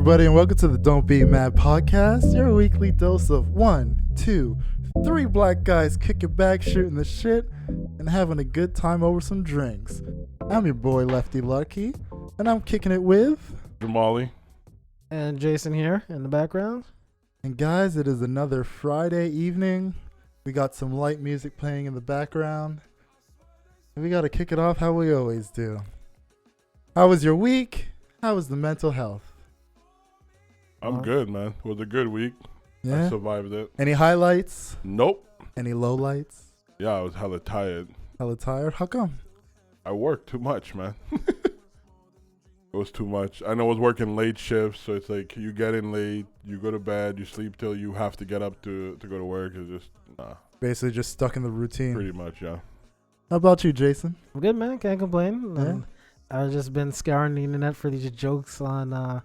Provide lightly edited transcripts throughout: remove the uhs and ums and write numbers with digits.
everybody, and welcome to the Don't Be Mad podcast, your weekly dose of 1, 2, 3 black guys kicking back, shooting the shit, and having a good time over some drinks. I'm your boy Lefty Lucky, and I'm kicking it with Jamali and Jason here in the background. And guys, it is another Friday evening. We got some light music playing in the background, and we got to kick it off how we always do. How was your week? How was the mental health? I'm good, man. It was a good week. Yeah. I survived it. Any highlights? Nope. Any lowlights? Yeah, I was hella tired. Hella tired? How come? I worked too much, man. It was too much. I know I was working late shifts, so it's like you get in late, you go to bed, you sleep till you have to get up to go to work. It's just, Basically just stuck in the routine. pretty much, yeah. How about you, Jason? I'm good, man. Can't complain. Yeah. I've just been scouring the internet for these jokes on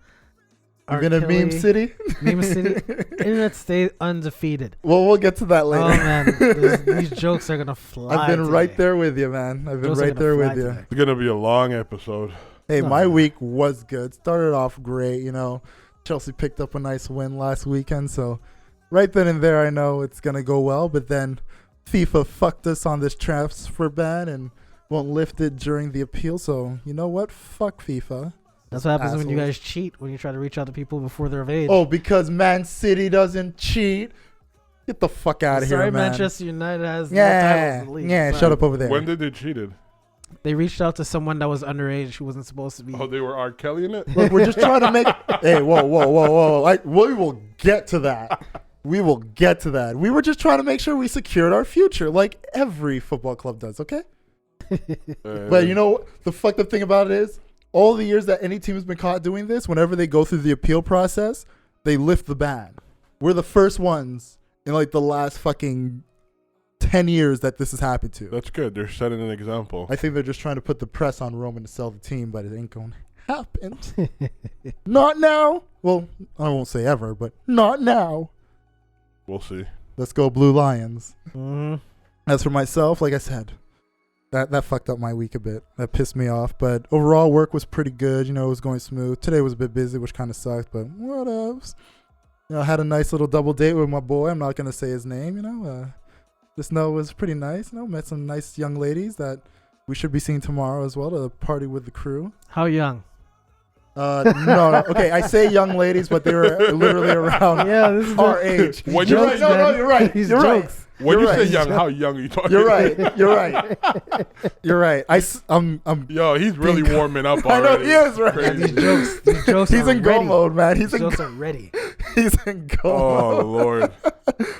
You've been in Meme City? Meme City. Internet stays undefeated. Well, we'll get to that later. Oh, man. These jokes are going to fly. I've been today. right there with you, man. I've been Jokes are right gonna there fly with you. today. It's going to be a long episode. Hey, No, my man. week was good. Started off great, you know. Chelsea picked up a nice win last weekend, so right then and there I know it's going to go well, but then FIFA fucked us on this transfer ban and won't lift it during the appeal, so you know what? Fuck FIFA. That's what happens when you Assholes. guys cheat, when you try to reach out to people before they're of age. Oh, because Man City doesn't cheat? Get the fuck out of here, Sorry, man. Manchester United has no Yeah, titles in the league. yeah, Sorry. shut up over there. When did they cheated? They reached out to someone that was underage who wasn't supposed to be. Oh, they were R.Kelly in it? Look, we're just trying to make... Hey, whoa. We will get to that. We will get to that. We were just trying to make sure we secured our future, like every football club does, okay? But you know, the fucked up thing about it is, all the years that any team has been caught doing this, whenever they go through the appeal process, they lift the ban. We're the first ones in like the last fucking 10 years that this has happened to. That's good. They're setting an example. I think they're just trying to put the press on Roman to sell the team, but it ain't going to happen. Not now. Well, I won't say ever, but not now. We'll see. Let's go Blue Lions. Mhm. As for myself, like I said, that fucked up my week a bit. That pissed me off. But overall, work was pretty good. You know, it was going smooth. Today was a bit busy, which kind of sucked, but what else? You know, I had a nice little double date with my boy. I'm not going to say his name, you know. Just know it was pretty nice. You know, met some nice young ladies that we should be seeing tomorrow as well to party with the crew. How young? No. Okay, I say young ladies, but they were literally around Yeah, this is our age. When You're you right. say- No, you're right. These You're right. jokes. When You're you say right. young, how young are you talking? You're right. You're right. You're right. I'm Yo, he's really warming up I know already. he is, right? Yeah, Crazy. these jokes He's are in go ready. mode, man. He's These in jokes are ready. he's in go Oh, mode. Lord.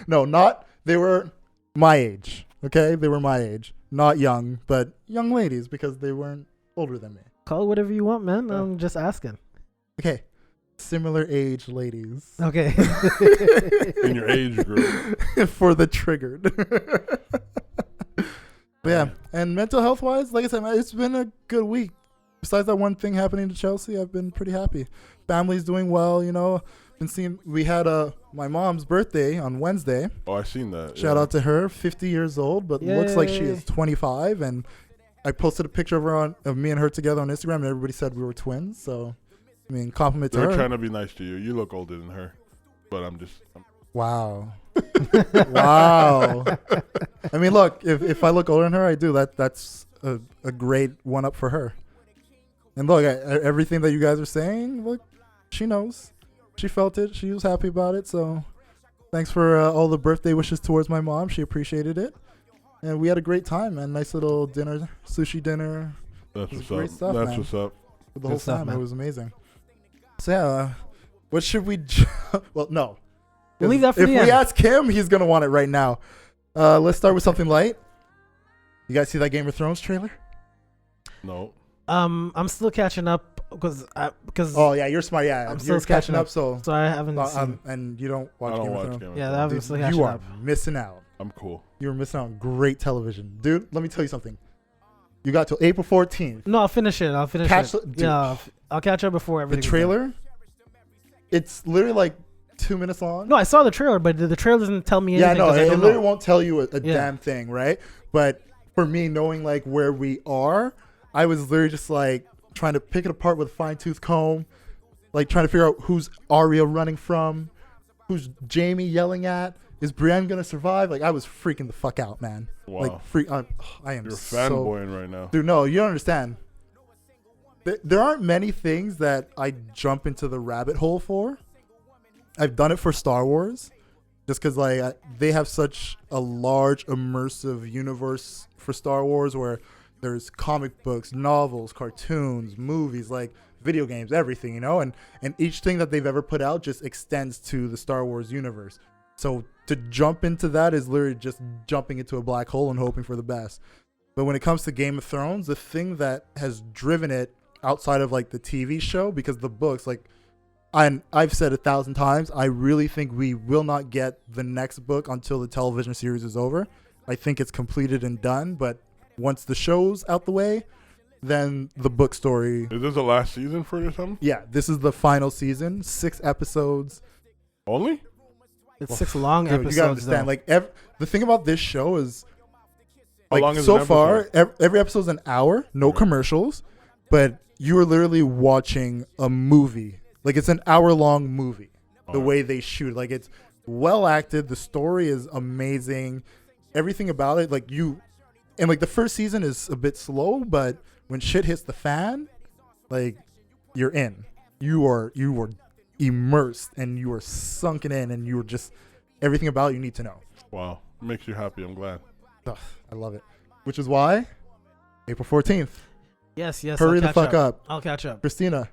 No, not they were my age. Okay, they were my age, not young, but young ladies because they weren't older than me. Call it whatever you want, man. Yeah. I'm just asking. Okay, similar age ladies Okay. In your age group. for the triggered. But yeah, and mental health wise, like I said, man, it's been a good week. Besides that one thing happening to Chelsea, I've been pretty happy. Family's doing well, you know. Been seeing. We had my mom's birthday on Wednesday. Oh, I seen that. Shout yeah. out to her, 50 years old, but looks like she Yay. is 25. And I posted a picture of her of me and her together on Instagram, and everybody said we were twins. So, I mean, compliment to They're her. trying to be nice to you. You look older than her. But I'm Wow. Wow. I mean, look, if I look older than her, I do. That's a great one up for her. And look, everything that you guys are saying, look, she knows. She felt it. She was happy about it. So thanks for all the birthday wishes towards my mom. She appreciated it. And we had a great time, man. Nice little dinner, sushi dinner That's It's what's great up. stuff, That's man. what's up. with the whole Good stuff, time. man. It was amazing. So yeah, what should we... well, no. We'll leave that for if the we end. ask him, he's going to want it right now. Let's start with something light. You guys see that Game of Thrones trailer? No. I'm still catching up because Oh, yeah, you're smart. Yeah, I'm you're still catching up, so... so I haven't seen. and you don't watch I don't Game of watch Thrones? Game of Yeah, Thrones. I'm Dude, still catching you are up. missing out. I'm cool. You're missing out on great television. Dude, let me tell you something. You got till April 14th. No, I'll finish it. I'll finish Catch it. the- dude. Yeah, I'll catch up before The everything. trailer, it's literally like 2 minutes long. No, I saw the trailer, but the trailer doesn't tell me Yeah, anything. no, 'cause I it don't literally know. won't tell you a Yeah. damn thing, right? But for me, knowing like where we are, I was literally just like trying to pick it apart with a fine tooth comb. like trying to figure out who's Arya running from, who's Jamie yelling at. Is Brienne gonna survive? Like I was freaking the fuck out, man. Wow. Like I am You're so fanboying right now. dude. No, you don't understand. There aren't many things that I jump into the rabbit hole for. I've done it for Star Wars, just because like they have such a large immersive universe for Star Wars, where there's comic books, novels, cartoons, movies, like video games, everything, you know, and each thing that they've ever put out just extends to the Star Wars universe. So to jump into that is literally just jumping into a black hole and hoping for the best. But when it comes to Game of Thrones, the thing that has driven it outside of like the TV show, because the books, like I've said 1,000 times, I really think we will not get the next book until the television series is over. I think it's completed and done, but once the show's out the way, then the book story. Is this the last season for it or something? Yeah, this is the final season, 6 episodes. Only? It's 6 long Dude, episodes. you gotta understand, though. like the thing about this show is, How like long is so an far, episode? every episode's an hour, no Okay. commercials, but you are literally watching a movie. Like it's an hour-long movie. The Alright. way they shoot, like it's well acted. The story is amazing. Everything about it, like and like the first season is a bit slow, but when shit hits the fan, like you're in. You are immersed and you are sunken in, and you are just everything about it you need to know. Wow. Makes you happy. I'm glad. Ugh, I love it. Which is why April 14th. Yes. Hurry I'll the catch fuck up. I'll catch up. Christina,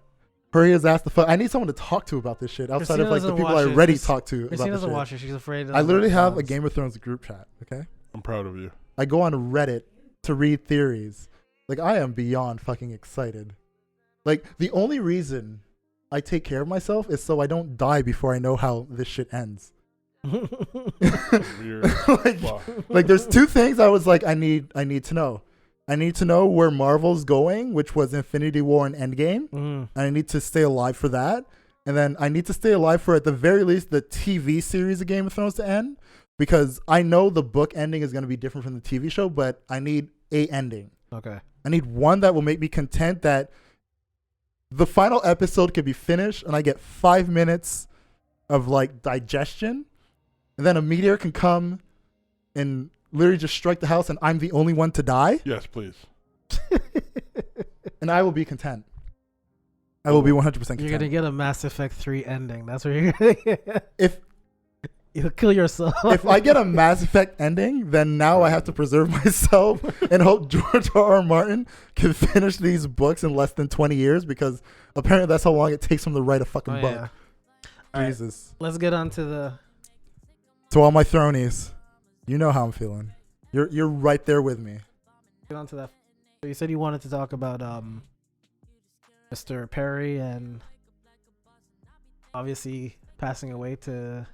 hurry his ass the fuck. I need someone to talk to about this shit outside Christina of like the doesn't people I watch it. already talked to Christine about this doesn't shit. watch it. She's afraid. I literally have a violence. Game of Thrones group chat, okay? I'm proud of you. I go on Reddit to read theories. Like, I am beyond fucking excited. Like, the only reason I take care of myself is so I don't die before I know how this shit ends. Weird. like, Wow. like, there's 2 things I was like, I need to know. I need to know where Marvel's going, which was Infinity War and Endgame. Mm. And I need to stay alive for that. And then I need to stay alive for, at the very least, the TV series of Game of Thrones to end. Because I know the book ending is going to be different from the TV show, but I need a ending. Okay. I need one that will make me content that the final episode could be finished and I get 5 minutes of like digestion. And then a meteor can come and literally just strike the house and I'm the only one to die. Yes, please. And I will be content. I will be 100% content. You're gonna get a Mass Effect 3 ending. That's what you're gonna get. If You'll kill yourself. if I get a Mass Effect ending, then now I have to preserve myself and hope George R.R. Martin can finish these books in less than 20 years, because apparently that's how long it takes him to write a fucking Oh, book. yeah. All right, Jesus. let's get on to the. To all my thronies, you know how I'm feeling. You're right there with me. Get on to that. So you said you wanted to talk about Mr. Perry and obviously passing away to.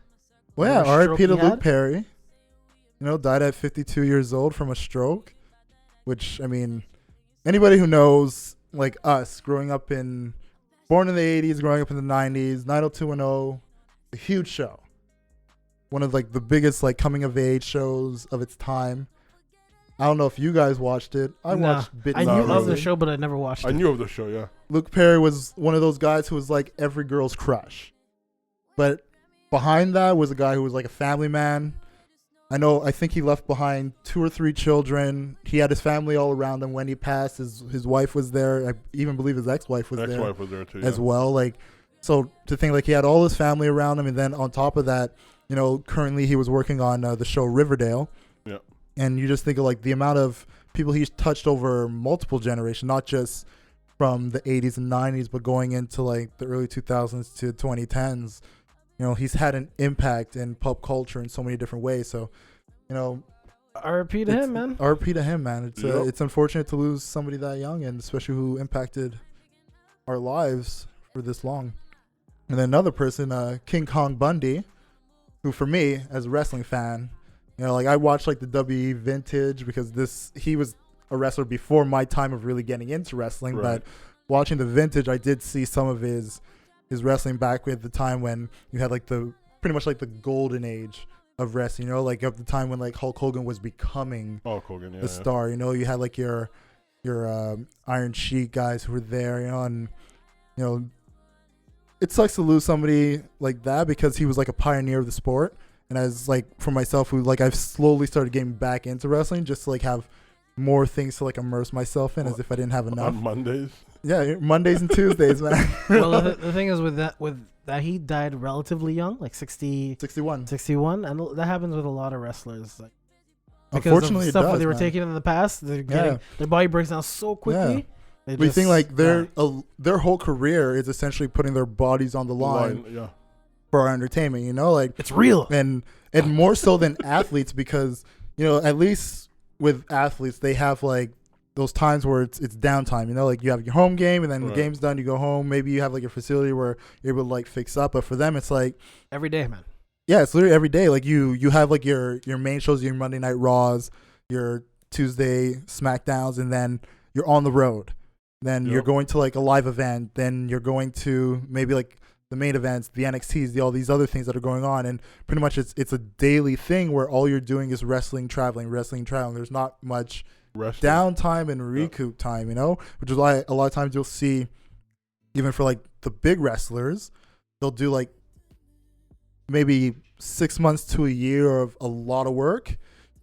Well, yeah, Whatever R.I.P. to stroke he Luke had? Perry. You know, died at 52 years old from a stroke, which, I mean, anybody who knows, like us, born in the 80s, growing up in the 90s, 90210, a huge show. One of, like, the biggest, like, coming-of-age shows of its time. I don't know if you guys watched it. I Nah, watched bits I Not knew of of the it. really. show, but I never watched I it. knew of the show, yeah. Luke Perry was one of those guys who was, like, every girl's crush. But behind that was a guy who was, like, a family man. I think he left behind 2 or 3 children. He had his family all around him when he passed. His wife was there. I even believe his ex-wife was The there ex-wife was there too, as yeah. well. Like, so to think like he had all his family around him, and then on top of that, you know, currently he was working on the show Riverdale. Yeah. And you just think of like the amount of people he's touched over multiple generations, not just from the 80s and 90s, but going into like the early 2000s to 2010s. You know, he's had an impact in pop culture in so many different ways. So, you know, R.I.P. to him, man. RP to him, man. Yep. It's unfortunate to lose somebody that young, and especially who impacted our lives for this long. And then another person, King Kong Bundy, who for me as a wrestling fan, you know, like I watched like the WWE Vintage because he was a wrestler before my time of really getting into wrestling. Right. But watching the Vintage, I did see some of his wrestling back at the time when you had like pretty much like the golden age of wrestling, you know, like at the time when like Hulk Hogan was becoming Oh, Hogan, yeah. the star. You know, you had like your Iron Sheik guys who were there, you know, and you know, it sucks to lose somebody like that because he was like a pioneer of the sport. And as like for myself, who like I've slowly started getting back into wrestling, just to like have more things to like immerse myself in, as if I didn't have enough. On Mondays. Yeah, Mondays and Tuesdays, man. Well, the thing is with that he died relatively young, like 61. 61, and that happens with a lot of wrestlers. Like, because Unfortunately, of stuff it does, that they were man. taking in the past, they're getting their body breaks down so quickly. They We just think like die. their whole career is essentially putting their bodies on the line Yeah. for our entertainment. You know, like It's real. and more so than athletes, because you know, at least with athletes, they have like those times where it's downtime. You know, like you have your home game, and then the Right. game's done, you go home. Maybe you have like a facility where you're able to like fix up. But for them, it's like, Every day, man. yeah, it's literally every day. Like you have like your main shows, your Monday Night Raws, your Tuesday SmackDowns, and then you're on the road. Then you're Yep. going to like a live event. Then you're going to maybe like the main events, the NXTs, all these other things that are going on. And pretty much it's a daily thing where all you're doing is wrestling, traveling. There's not much Rest. downtime and recoup time, you know, which is why a lot of times you'll see, even for like the big wrestlers, they'll do like maybe 6 months to a year of a lot of work.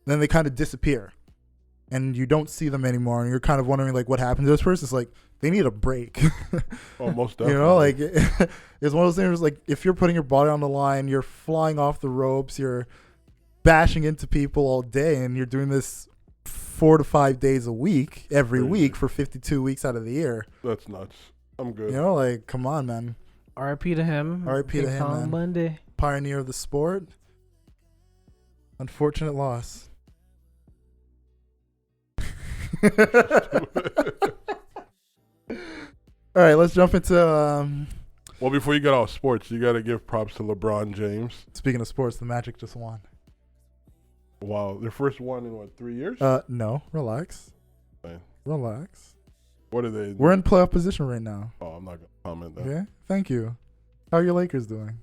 Then they kind of disappear and you don't see them anymore. And you're kind of wondering like what happened to this person. It's like they need a break. Oh, most definitely. You know, like it's one of those things like if you're putting your body on the line, you're flying off the ropes, you're bashing into people all day, and you're doing this 4 to 5 days a week, every Crazy. week for 52 weeks out of the year. That's nuts. I'm good. You know, like, come on, man. R.I.P. to him. R.I.P. to him, On man. Monday. Pioneer of the sport. Unfortunate loss. All right, let's jump into Well, before you get off sports, you got to give props to LeBron James. speaking of sports, the Magic just won. Wow, their first one in what, 3 years? No, relax. Fine. Relax. What are they? We're in playoff position right now. Oh, I'm not gonna comment that. Okay, thank you. How are your Lakers doing?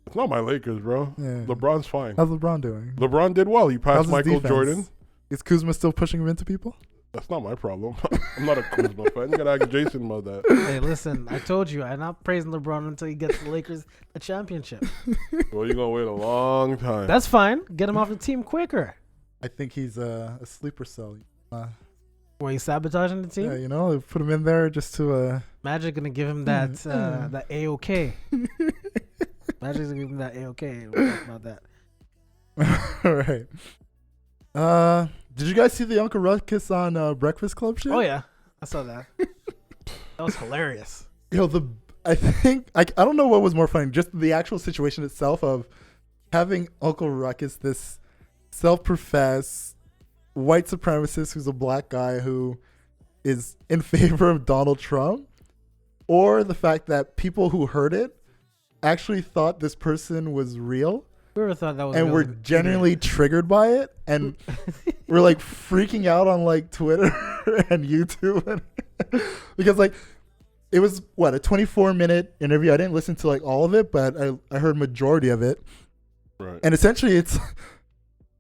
It's not my Lakers, bro. Yeah. LeBron's fine. How's LeBron doing? LeBron did well. He How's passed his Michael defense? Jordan. Is Kuzma still pushing him into people? That's not my problem. I'm not a Kuzma fan. You gotta ask Jason about that. Hey, listen, I told you, I'm not praising LeBron until he gets the Lakers a championship. Well, you're gonna wait a long time. That's fine. Get him off the team quicker. I think he's a sleeper cell. Were you sabotaging the team? Yeah, you know, they put him in there just to. Magic gonna give him that that A-OK. Magic's gonna give him that A-OK. We'll talk about that. All right. Did you guys see the Uncle Ruckus on Breakfast Club shit? Oh yeah, I saw that. That was hilarious. Yo, I think I don't know what was more funny, just the actual situation itself of having Uncle Ruckus, this self-professed white supremacist who's a black guy who is in favor of Donald Trump, or the fact that people who heard it actually thought this person was real Whoever thought that was and real were was an genuinely triggered by it, and we're like freaking out on like Twitter and YouTube because like it was what, a 24-minute interview. I didn't listen to like all of it, but I heard majority of it. Right. And essentially it's,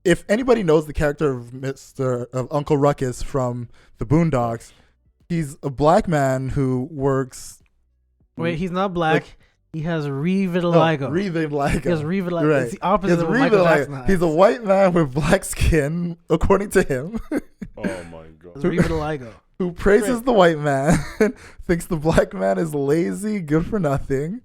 if anybody knows the character of Uncle Ruckus from the Boondocks, he's a black man who works. Wait, he's not black. Like- he has revitiligo. Revitiligo. He has revitiligo. Right. It's the He opposite has of what Michael Jackson revitiligo. has. He's a white man with black skin, according to him, Oh my god. It's revitiligo. who praises Right. the white man, thinks the black man is lazy, good for nothing,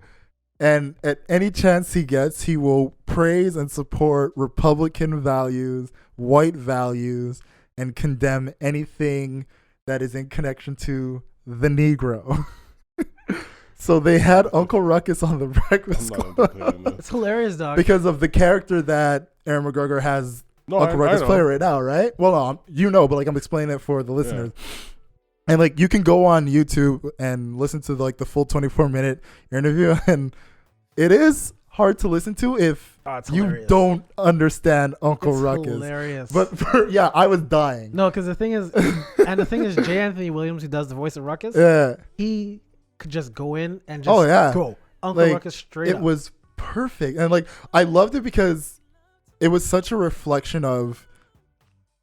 and at any chance he gets, he will praise and support Republican values, white values, and condemn anything that is in connection to the Negro. So they had Uncle Ruckus on the I'm Breakfast not Club entertaining this. It's hilarious, dog. because of the character that Aaron McGregor has No, Uncle I Ruckus know. play right now, right? Well, no, you know, but like I'm explaining it for the listeners. And like you can go on YouTube and listen to like the full 24-minute interview, and it is hard to listen to if Oh, it's you hilarious. don't understand Uncle It's Ruckus. hilarious. But yeah, I was dying. no, because the thing is, J. Anthony Williams, who does the voice of Ruckus, Yeah, he could just go in and just Oh, yeah. go Uncle Like, Ruckus straight it up. was perfect, and like I loved it because it was such a reflection of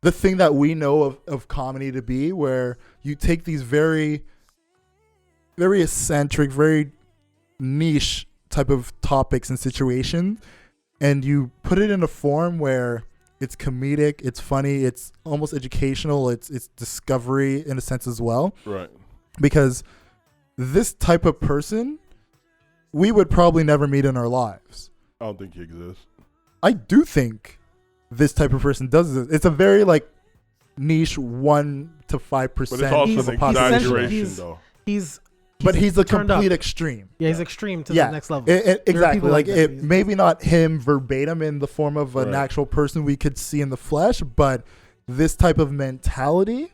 the thing that we know of comedy to be, where you take these very, very eccentric, very niche type of topics and situations, and you put it in a form where it's comedic, it's funny, it's almost educational, it's discovery in a sense as well. Right. Because this type of person, we would probably never meet in our lives. I don't think he exists. I do think this type of person does this. It's a very like niche 1 to 5%. But it's also of an the population. exaggeration, though. He's But he's a turned complete up. extreme. Yeah, he's extreme to Yeah. the next level. Exactly. people Like like that. it, maybe not him verbatim in the form of an Right. actual person we could see in the flesh, but this type of mentality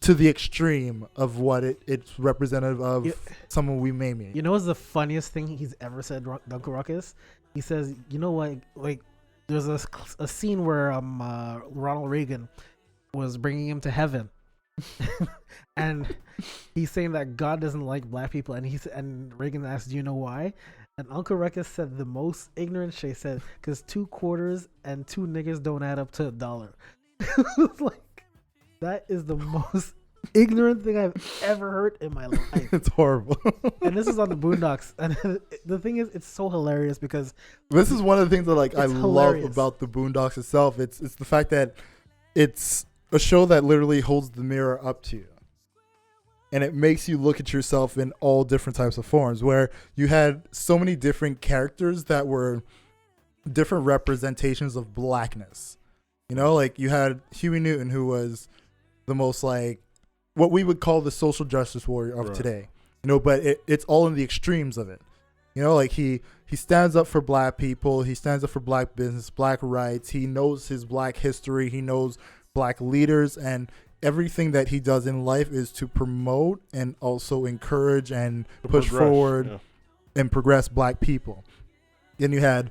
to the extreme of what it's representative of Yeah. someone we may meet. You know what's the funniest thing he's ever said, Uncle Ruckus? He says, you know what, like, there's a scene where Ronald Reagan was bringing him to heaven. And he's saying that God doesn't like black people, and Reagan asked, do you know why? And Uncle Ruckus said the most ignorant shit. He said, because 2 quarters and 2 niggas don't add up to $1. It's like, that is the most ignorant thing I've ever heard in my life. It's horrible. And this is on the Boondocks. And the thing is, it's so hilarious because This is one of the things that like I It's love hilarious. about the Boondocks itself. It's the fact that it's a show that literally holds the mirror up to you. And it makes you look at yourself in all different types of forms, where you had so many different characters that were different representations of blackness. You know, like you had Huey Newton, who was the most like what we would call the social justice warrior of Right. today. You know, but it's all in the extremes of it. You know, like he stands up for black people. He stands up for black business, black rights. He knows his black history. He knows black leaders, and everything that he does in life is to promote and also encourage and To push progress, forward yeah. and progress black people. Then you had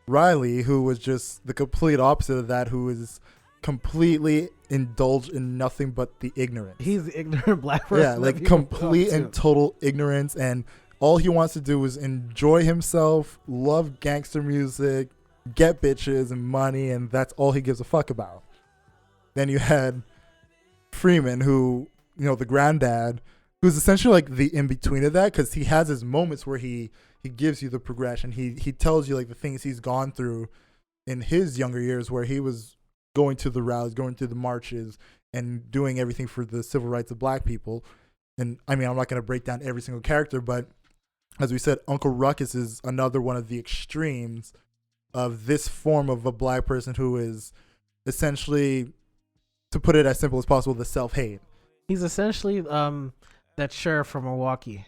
Riley, who was just the complete opposite of that, who is completely indulged in nothing but the ignorance. he's the ignorant black person. Yeah, that like people complete talk and to. total ignorance, and all he wants to do is enjoy himself, love gangster music, get bitches and money, and that's all he gives a fuck about. Then you had Freeman, who, you know, the granddad, who's essentially like the in-between of that, because he has his moments where he gives you the progression. He tells you like the things he's gone through in his younger years, where he was going to the rallies, going to the marches, and doing everything for the civil rights of black people. And I mean, I'm not going to break down every single character, but as we said, Uncle Ruckus is another one of the extremes of this form of a black person who is essentially, to put it as simple as possible, the self-hate. He's essentially that sheriff from Milwaukee.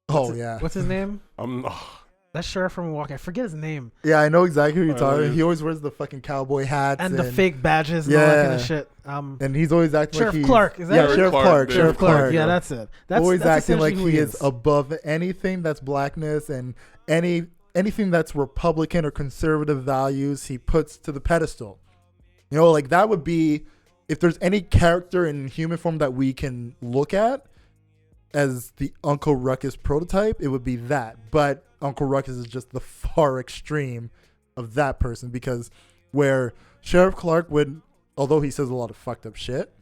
Yeah. What's his name? Oh, That sheriff from Milwaukee. I forget his name. Yeah, I know exactly who you're I talking know about. you- He always wears the fucking cowboy hats. And the fake badges and all that kind of shit. And he's always acting Sheriff like he's... Clark, is that yeah, it? Sheriff Clark. Sheriff Sheriff Clark. Yeah, that's it. That's always that's acting like essentially he who is above anything that's blackness, and anything that's Republican or conservative values he puts to the pedestal. You know, like that would be, if there's any character in human form that we can look at as the Uncle Ruckus prototype, it would be that. But Uncle Ruckus is just the far extreme of that person, because where Sheriff Clark would, although he says a lot of fucked up shit,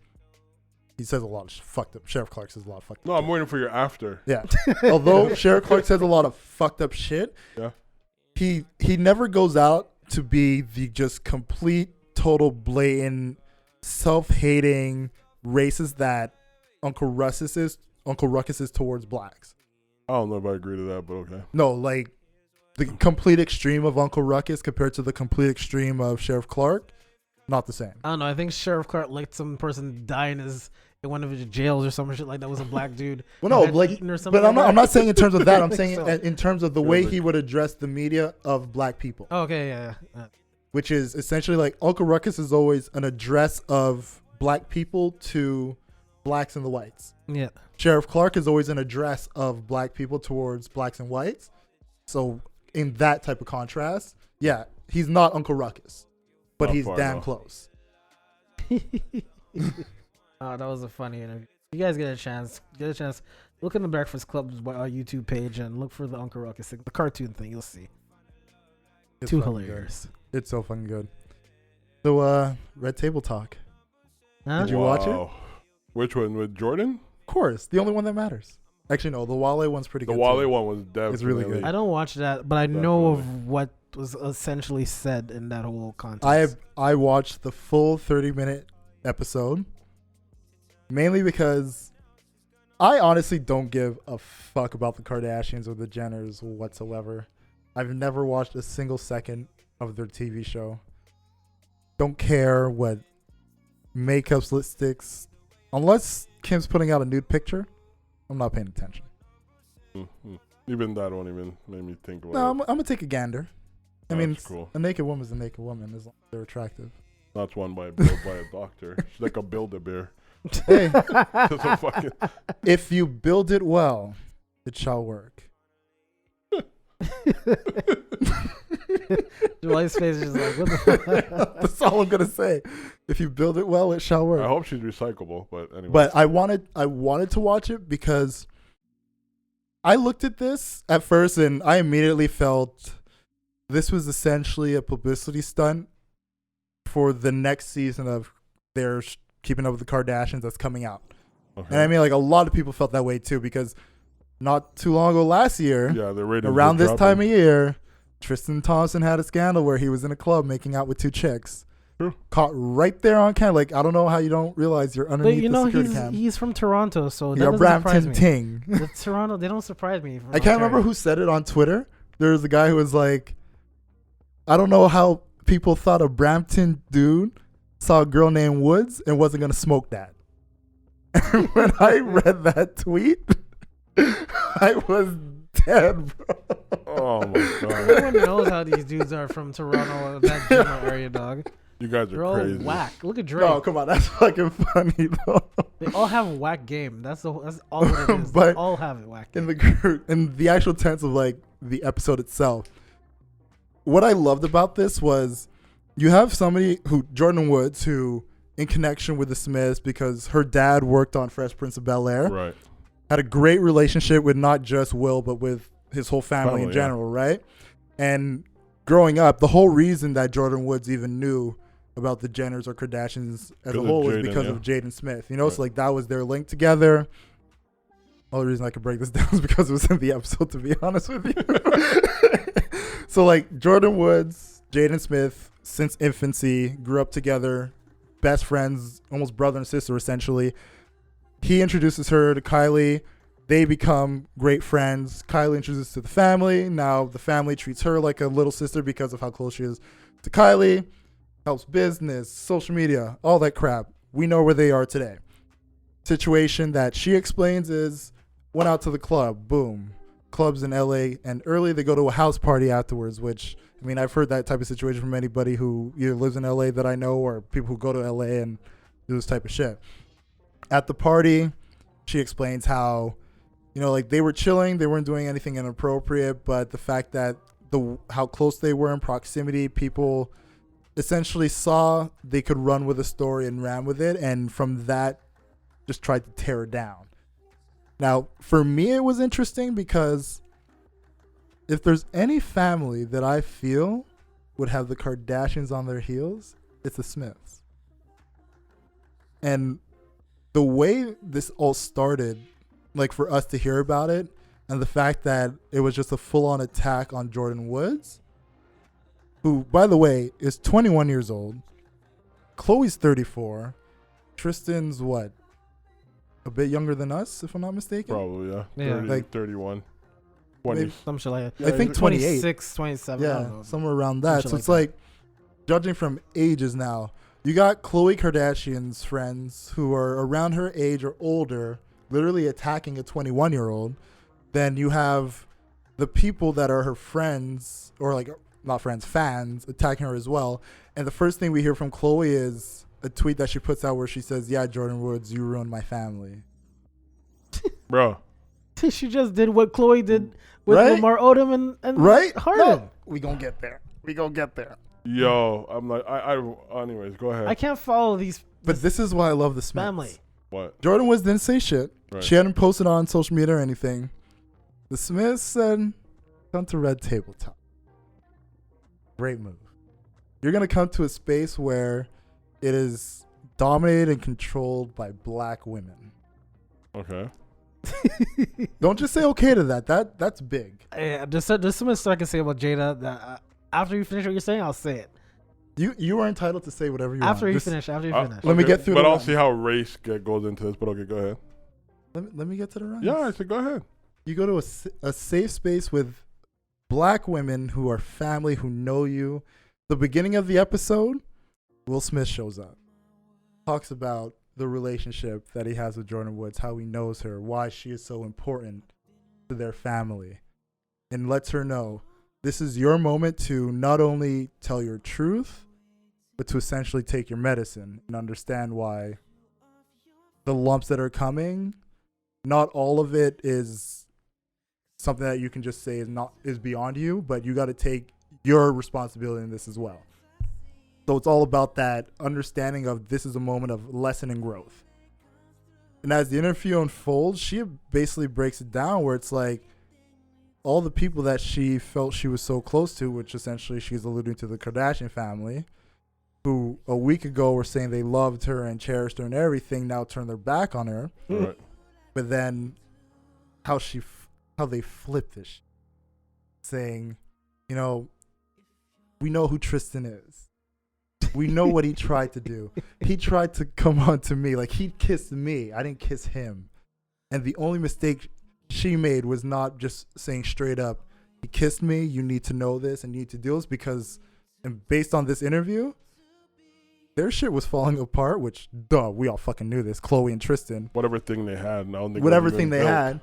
Sheriff Clark says a lot of fucked up no, shit. I'm waiting for your after. Yeah. Although Sheriff Clark says a lot of fucked up shit, Yeah. he never goes out to be the just complete, total, blatant, self-hating racist that Uncle Ruckus is towards blacks. I don't know if I agree to that, but okay. No, like the complete extreme of Uncle Ruckus compared to the complete extreme of Sheriff Clark, not the same. I don't know. I think Sheriff Clark let some person die in one of his jails or some shit like that. Was a black dude. Well, no, who had like, eaten or something but I'm like not that. saying in terms of that. I'm I think saying so. in terms of the Yeah, way like- he would address the media of black people. Oh, okay, yeah. Which is essentially like Uncle Ruckus is always an address of black people to blacks and the whites. Yeah. Sheriff Clark is always an address of black people towards blacks and whites. So in that type of contrast, yeah, he's not Uncle Ruckus, but Not he's far damn enough. close. Oh, that was a funny interview. You guys get a chance, look in the Breakfast Club's YouTube page and look for the Uncle Ruckus thing, the cartoon thing. You'll see. It's Too fucking hilarious. good. It's so fucking good. So, Red Table Talk. Huh? Did you watch it? Wow. Which one? With Jordan? Of course, the only one that matters. Actually, no, the Wale one's pretty The good. Wale too. one was definitely really good. I don't watch that, but I know Definitely. of what was essentially said in that whole contest. I watched the full 30-minute episode mainly because I honestly don't give a fuck about the Kardashians or the Jenners whatsoever. I've never watched a single second of their TV show. Don't care what makeup lipsticks, unless Kim's putting out a nude picture. I'm not paying attention. Mm-hmm. Even that won't even make me think about No, it. I'm gonna take a gander. I mean, That's cool. a naked woman's a naked woman as long as they're attractive. That's one built by a doctor. She's like a Build-A-Bear. Hey, Just a fucking if you build it well, it shall work. Dwight's face is like, what the fuck? That's all I'm gonna say. If you build it well, it shall work. I hope she's recyclable, but anyway. But I wanted to watch it because I looked at this at first and I immediately felt this was essentially a publicity stunt for the next season of their Keeping Up with the Kardashians that's coming out. Okay. And I mean, like, a lot of people felt that way too because not too long ago last year, yeah, the ratings around were this time dropping. of year, Tristan Thompson had a scandal where he was in a club making out with two chicks. True. Caught right there on camera. Like, I don't know how you don't realize you're But underneath you the know, security cam. he's from Toronto, so that You're doesn't surprise Brampton me. Ting. The Toronto, they don't surprise me. I can't remember who said it on Twitter. There was a guy who was like, I don't know how people thought a Brampton dude saw a girl named Woods and wasn't going to smoke that. And when I read that tweet, I was dead, bro. Oh my god. Everyone knows how these dudes are from Toronto, that general area, dog. You guys They're are all crazy. whack. Look at Drake. No, come on. That's fucking funny, though. They all have whack game. That's all what it is. They But all have it whack in game. the group, in the actual tense of like the episode itself, what I loved about this was you have somebody who Jordan Woods, who in connection with the Smiths because her dad worked on Fresh Prince of Bel-Air, Right. had a great relationship with not just Will but with his whole family in yeah. general, right? And growing up, the whole reason that Jordan Woods even knew about the Jenners or Kardashians as a Because of whole was Jaden, because yeah. of Jaden Smith. You know, so Right. like that was their link together. Only reason I could break this down is because it was in the episode, to be honest with you. So like Jordan Woods, Jaden Smith, since infancy, grew up together, best friends, almost brother and sister essentially. He introduces her to Kylie. They become great friends. Kylie introduces to the family. Now the family treats her like a little sister because of how close she is to Kylie. Helps business, social media, all that crap. We know where they are today. Situation that she explains is went out to the club. Boom. Clubs in LA. And early they go to a house party afterwards, which, I mean, I've heard that type of situation from anybody who either lives in LA that I know or people who go to LA and do this type of shit. At the party, she explains how, you know, like they were chilling, they weren't doing anything inappropriate, but the fact that how close they were in proximity, people essentially saw they could run with a story and ran with it, and from that just tried to tear it down. Now, for me, it was interesting because if there's any family that I feel would have the Kardashians on their heels, it's the Smiths. And the way this all started, like for us to hear about it, and the fact that it was just a full-on attack on Jordan Woods, who, by the way, is 21 years old. Chloe's 34. Tristan's what? A bit younger than us, if I'm not mistaken. Probably, yeah. Yeah. 30, Like- 31. Maybe- 20s. Some shit like I think 28. 26, 27. I don't Yeah, know. somewhere around that. shit So like it's like, judging from ages now, you got Khloe Kardashian's friends who are around her age or older, literally attacking a 21-year-old. Then you have the people that are her friends, or like, not friends, fans, attacking her as well. And the first thing we hear from Khloe is a tweet that she puts out where she says, yeah, Jordan Woods, you ruined my family. Bro. She just did what Chloe did with Right? Lamar Odom and Right? Harden. No, we gonna get there. We gonna get there. Yo, I'm like, anyways, go ahead. I can't follow these But this is why I love the Smiths. family. What? Jordan Woods didn't say shit. Right. She hadn't posted on social media or anything. The Smiths said, come to Red Table Talk. Great move. You're going to come to a space where it is dominated and controlled by black women. Okay. Don't just say okay to that. That's big. Yeah, there's so much stuff I can say about Jada that after you finish what you're saying, I'll say it. You are entitled to say whatever you After want. you Just finish. After you Uh, finish. Let me get through But the I'll rounds. see how race goes into this. But okay, go ahead. Let me get to the rounds. Yeah, I said go ahead. You go to a safe space with black women who are family, who know you. The beginning of the episode, Will Smith shows up. Talks about the relationship that he has with Jordan Woods, how he knows her, why she is so important to their family. And lets her know this is your moment to not only tell your truth, but to essentially take your medicine and understand why the lumps that are coming, not all of it is something that you can just say is beyond you, but you got to take your responsibility in this as well. So it's all about that understanding of this is a moment of lesson and growth. And as the interview unfolds, she basically breaks it down where it's like all the people that she felt she was so close to, which essentially she's alluding to the Kardashian family, who a week ago were saying they loved her and cherished her and everything, now turn their back on her. Right. But then how they flipped this, saying, you know, we know who Tristan is. We know what he tried to do. He tried to come on to me. Like, he kissed me. I didn't kiss him. And the only mistake she made was not just saying straight up, he kissed me, you need to know this and you need to do this, because, and based on this interview, their shit was falling apart, which, duh, we all fucking knew this. Chloe and Tristan. Whatever thing they had. Whatever thing they had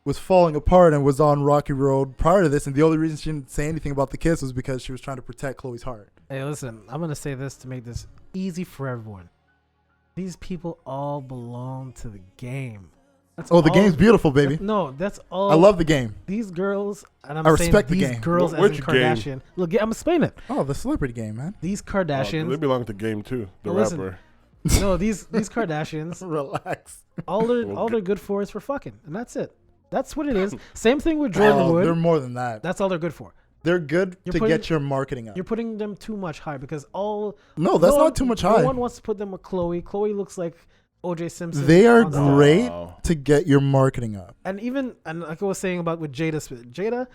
was falling apart and was on rocky road prior to this. And the only reason she didn't say anything about the kiss was because she was trying to protect Chloe's heart. Hey, listen, I'm going to say this to make this easy for everyone. These people all belong to the game. That's Oh, the all- game's beautiful, baby. No, that's all. I love the game. these girls, and I'm I saying respect the these game. girls as Which in game? Kardashian. Look, I'm explaining it. Oh, the celebrity game, man. These They Kardashians, belong to game too. The Oh, listen. rapper. no, these Kardashians, Relax. all they're good for is for fucking, and that's it. That's what it is. Same thing with Jordan Oh, Wood. they're more than that. That's all they're good for. They're good You're to putting- get your marketing up. You're putting them too much high because No, that's no not one- too much No high. one wants to put them with Chloe. Chloe looks like O.J. Simpson. They are on steroids. great Wow. to get your marketing up. And like I was saying about with Jada Smith. Jada,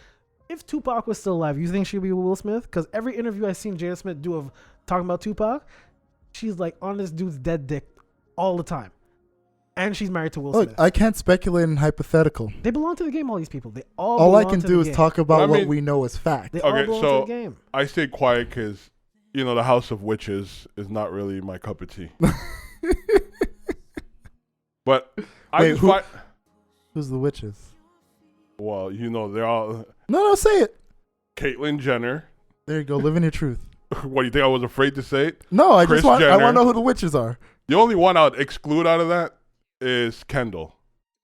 if Tupac was still alive, you think she'd be with Will Smith? Because every interview I've seen Jada Smith do of talking about Tupac, she's like on this dude's dead dick all the time. And she's married to Will Look, Smith. I can't speculate in hypothetical. They belong to the game, all these people. They all All I belong can to do the is game. talk about I what mean- we know as fact. They all Okay, belong so- to the game. I stay quiet because, the House of Witches is not really my cup of tea. But I Wait, just who- find, Who's the witches? well, they're all No, say it. Caitlyn Jenner. There you go. Live in your truth. What, you think I was afraid to say it? No, I Kris just want. I Jenner. want to know who the witches are. The only one I would exclude out of that is Kendall.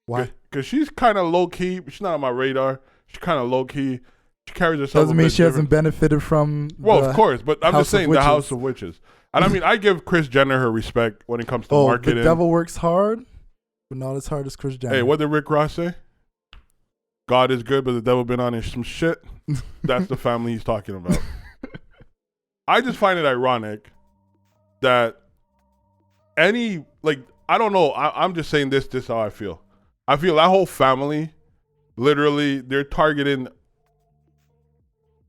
Why? Because she's kind of low key. She's not on my radar. She's kind of low key. She carries herself. Doesn't a mean bit she hasn't different. benefited from. Well, the- of course, but I'm House just of saying the Witches. House of Witches. And I mean, I give Kris Jenner her respect when it comes to Oh, marketing. the devil works hard, but not as hard as Kris Jenner. Hey, what did Rick Ross say? God is good, but the devil been on his some shit. That's the family he's talking about. I just find it ironic that I don't know. I'm just saying this is how I feel. I feel that whole family, literally, they're targeting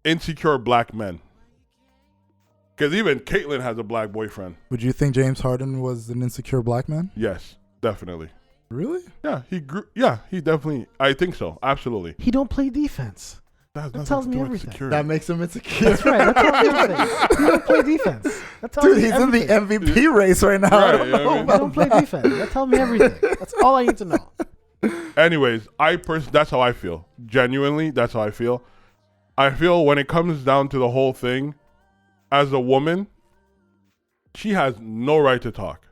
insecure black men. Because even Caitlyn has a black boyfriend. Would you think James Harden was an insecure black man? Yes, definitely. Really? Yeah, he grew. Yeah, he definitely. I think so. Absolutely. He don't play defense. That tells me everything. That makes him insecure. That's right. That tells me everything. He don't play defense. That tells Dude, me he's everything. in the MVP race right now. I Right, don't I know mean- He about don't play that. defense. That tells me everything. That's all I need to know. Anyways, that's how I feel. Genuinely, that's how I feel. I feel when it comes down to the whole thing, as a woman, she has no right to talk.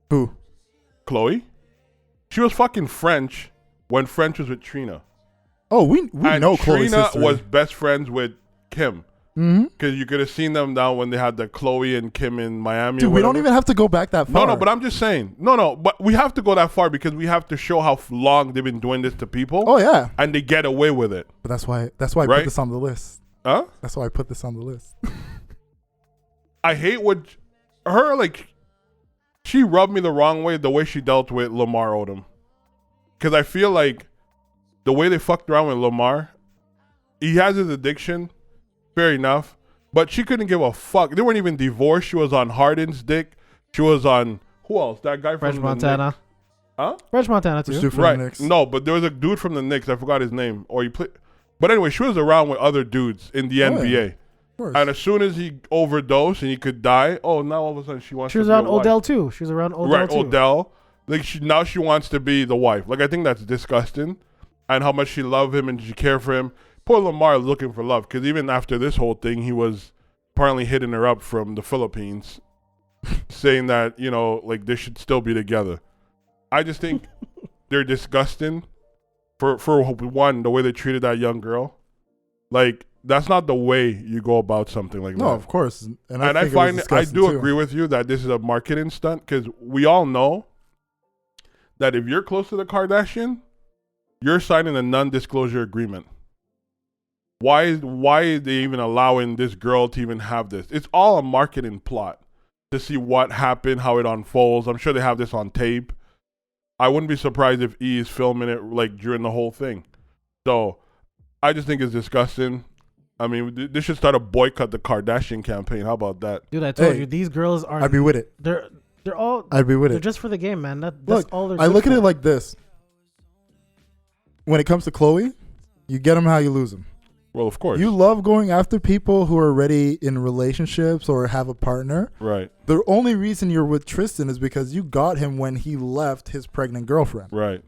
Who? Chloe? She was fucking French when French was with Trina. Oh, we And know Chloe's Trina history. was best friends with Kim. Mm-hmm. Because you could have seen them down when they had the Chloe and Kim in Miami. Dude, or we don't whatever. even have to go back that far. No, but I'm just saying. No, but we have to go that far because we have to show how long they've been doing this to people. Oh yeah, And they get away with it. but that's why I Right? put this on the list. Huh? That's why I put this on the list. I hate what her, she rubbed me the wrong way, the way she dealt with Lamar Odom. because I feel like the way they fucked around with Lamar, he has his addiction, fair enough, but she couldn't give a fuck. They weren't even divorced. She was on Harden's dick. She was on, who else? That guy French from Montana. the Knicks. Huh? French Montana too. Dude from the Right. Knicks. No, but there was a dude from the Knicks. I forgot his name. Or he played. But anyway, she was around with other dudes in the NBA. Yeah. Of course. And as soon as he overdosed and he could die, now all of a sudden she wants She was to be around a wife. Odell too. She was around Odell Right, too. Odell. Like now she wants to be the wife. Like I think that's disgusting. And how much she loved him and she cared for him. Poor Lamar looking for love. Because even after this whole thing, he was apparently hitting her up from the Philippines. Saying that, like they should still be together. I just think they're disgusting. For one, the way they treated that young girl. Like, that's not the way you go about something like that. No, of course. And I think find I do too. agree with you that this is a marketing stunt because we all know that if you're close to the Kardashian, you're signing a non-disclosure agreement. Why is they even allowing this girl to even have this? It's all a marketing plot to see what happened, how it unfolds. I'm sure they have this on tape. I wouldn't be surprised if E is filming it like during the whole thing. So I just think it's disgusting. I mean, they should start a boycott the Kardashian campaign. How about that? Dude, I told Hey, you these girls are. I'd be with it. They're all. I'd be with They're it. just for the game, man. That's Look, all they're. I good look at for. it like this. When it comes to Chloe, you get them how you lose them. Well, of course. You love going after people who are already in relationships or have a partner. Right, The only reason you're with Tristan is because you got him when he left his pregnant girlfriend. right.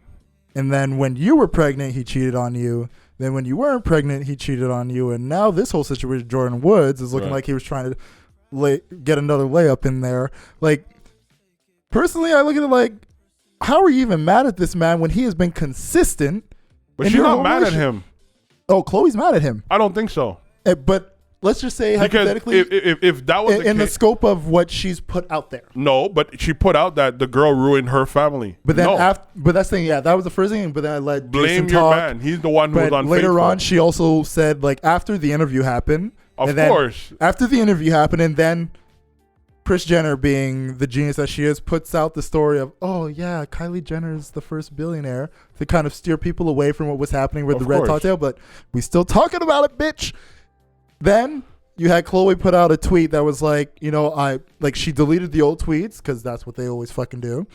And then when you were pregnant, he cheated on you. Then when you weren't pregnant, he cheated on you. And now this whole situation with Jordan Woods is looking Right. like he was trying to get another layup in there. Like, personally, I look at it like, how are you even mad at this man when he has been consistent? But in she's your not whole mad at relationship? him. Oh, Chloe's mad at him. I don't think so. But let's just say Because hypothetically, if that was in the the case, scope of what she's put out there. no, but she put out that the girl ruined her family. But then no. but that's the thing, yeah, that was the first thing. But then I let Blame Jason your talk. man. He's the one who was But unfaithful. later on, she also said, like, after the interview happened. Of and then course. After the interview happened, and then Kris Jenner, being the genius that she is, puts out the story of, oh, yeah, Kylie Jenner is the first billionaire, to kind of steer people away from what was happening with Of the red course. cocktail. But we still talking about it, bitch. Then you had Chloe put out a tweet that was like, she deleted the old tweets because that's what they always fucking do.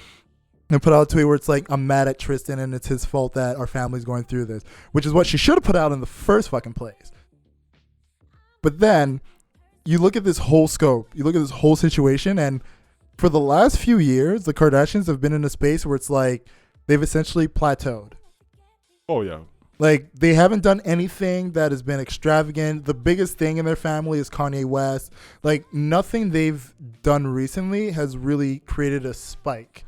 And put out a tweet where it's like, I'm mad at Tristan and it's his fault that our family's going through this, which is what she should have put out in the first fucking place. But then you look at this whole scope, you look at this whole situation, and for the last few years, the Kardashians have been in a space where it's like they've essentially plateaued. Oh, yeah. Like, they haven't done anything that has been extravagant. The biggest thing in their family is Kanye West. Like, nothing they've done recently has really created a spike.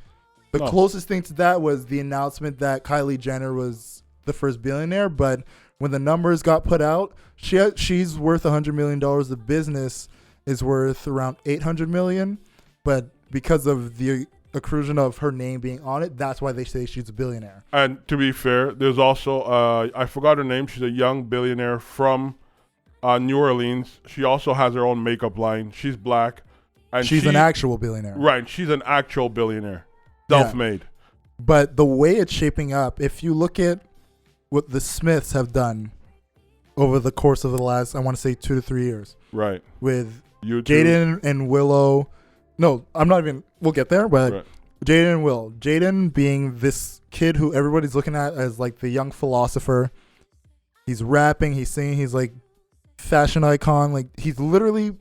The No. closest thing to that was the announcement that Kylie Jenner was the first billionaire. But when the numbers got put out, she's worth $100 million. The business is worth around $800 million. But because of the accrusion of her name being on it, that's why they say she's a billionaire. And to be fair, there's also, I forgot her name. She's a young billionaire from New Orleans. She also has her own makeup line. She's black. And She's an actual billionaire. Right. She's an actual billionaire. Yeah. Self-made. But the way it's shaping up, if you look at what the Smiths have done over the course of the last, I want to say 2 to 3 years, Right. with You too. Jaden and Willow. No, I'm not even, we'll get there, but Right. Jaden and Will. Jaden being this kid who everybody's looking at as like the young philosopher. He's rapping, he's singing, he's like fashion icon. Like, he's literally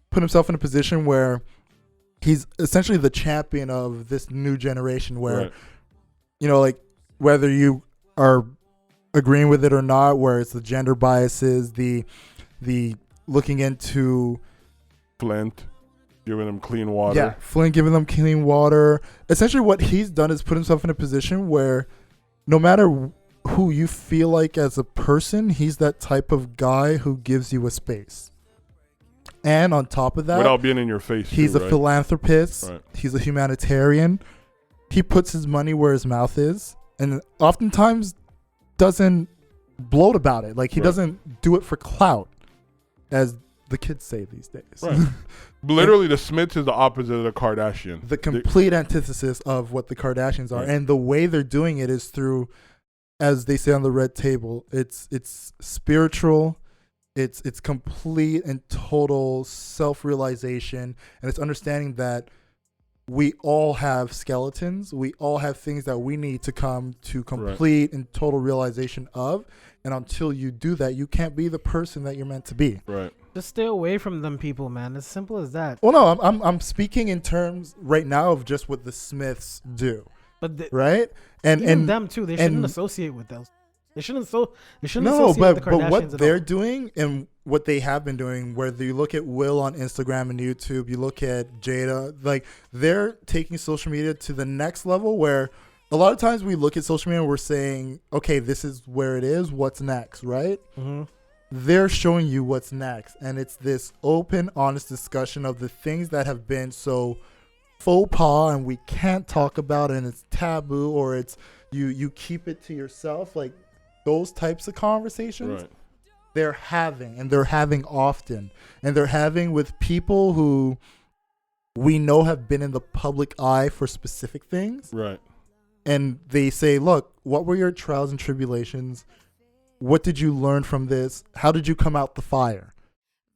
put himself in a position where he's essentially the champion of this new generation where, Right. like, whether you are agreeing with it or not, where it's the gender biases, the looking into Flint. Giving them clean water. Yeah, Flint giving them clean water. Essentially what he's done is put himself in a position where no matter who you feel like as a person, he's that type of guy who gives you a space. And on top of that, Without being in your face. he's too, a right? philanthropist. Right. He's a humanitarian. He puts his money where his mouth is, and oftentimes doesn't bloat about it. Like, he Right. doesn't do it for clout, as the kids say these days. Right. Literally, the Smiths is the opposite of the Kardashian. The complete antithesis of what the Kardashians are. Right. And the way they're doing it is through, as they say on the red table, it's spiritual, it's complete and total self-realization, and it's understanding that we all have skeletons. We all have things that we need to come to complete and total realization of. And until you do that, you can't be the person that you're meant to be. Right. Just stay away from them people, man. As simple as that. Well, no, I'm speaking in terms right now of just what the Smiths do. But right? And them too. They shouldn't associate with those. They shouldn't. They shouldn't no, associate with the Kardashians. But what they're doing and what they have been doing, whether you look at Will on Instagram and YouTube, you look at Jada, like they're taking social media to the next level. Where a lot of times we look at social media and we're saying, okay, this is where it is. What's next, right? Mm-hmm. They're showing you what's next, and it's this open, honest discussion of the things that have been so faux pas and we can't talk about it, and it's taboo, or it's you keep it to yourself, like those types of conversations. Right. They're having often, and they're having with people who we know have been in the public eye for specific things. Right. And they say, look, what were your trials and tribulations? What did you learn from this? How did you come out the fire?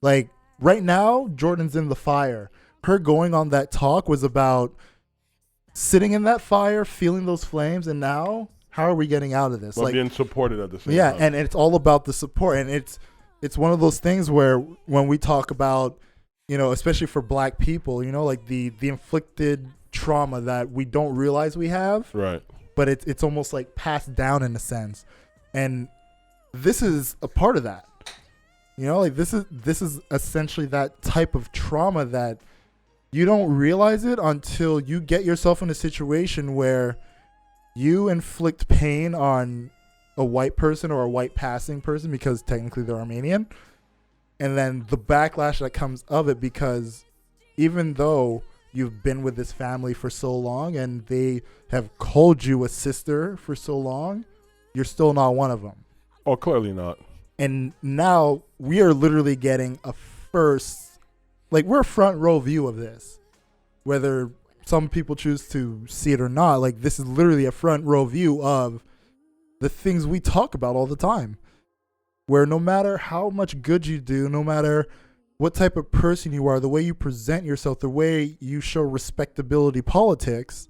Like right now, Jordan's in the fire. Her going on that talk was about sitting in that fire, feeling those flames, and now how are we getting out of this? But like being supported at the same time. time. And it's all about the support. And it's one of those things where when we talk about, especially for black people, like the inflicted trauma that we don't realize we have. Right. But it's almost like passed down in a sense. And this is a part of that. Like this is essentially that type of trauma that you don't realize it until you get yourself in a situation where you inflict pain on a white person or a white passing person because technically they're Armenian. And then the backlash that comes of it, because even though you've been with this family for so long and they have called you a sister for so long, you're still not one of them. Oh, clearly not. And now we are literally getting we're a front row view of this. Whether some people choose to see it or not, like this is literally a front row view of the things we talk about all the time. Where no matter how much good you do, no matter what type of person you are, the way you present yourself, the way you show respectability politics,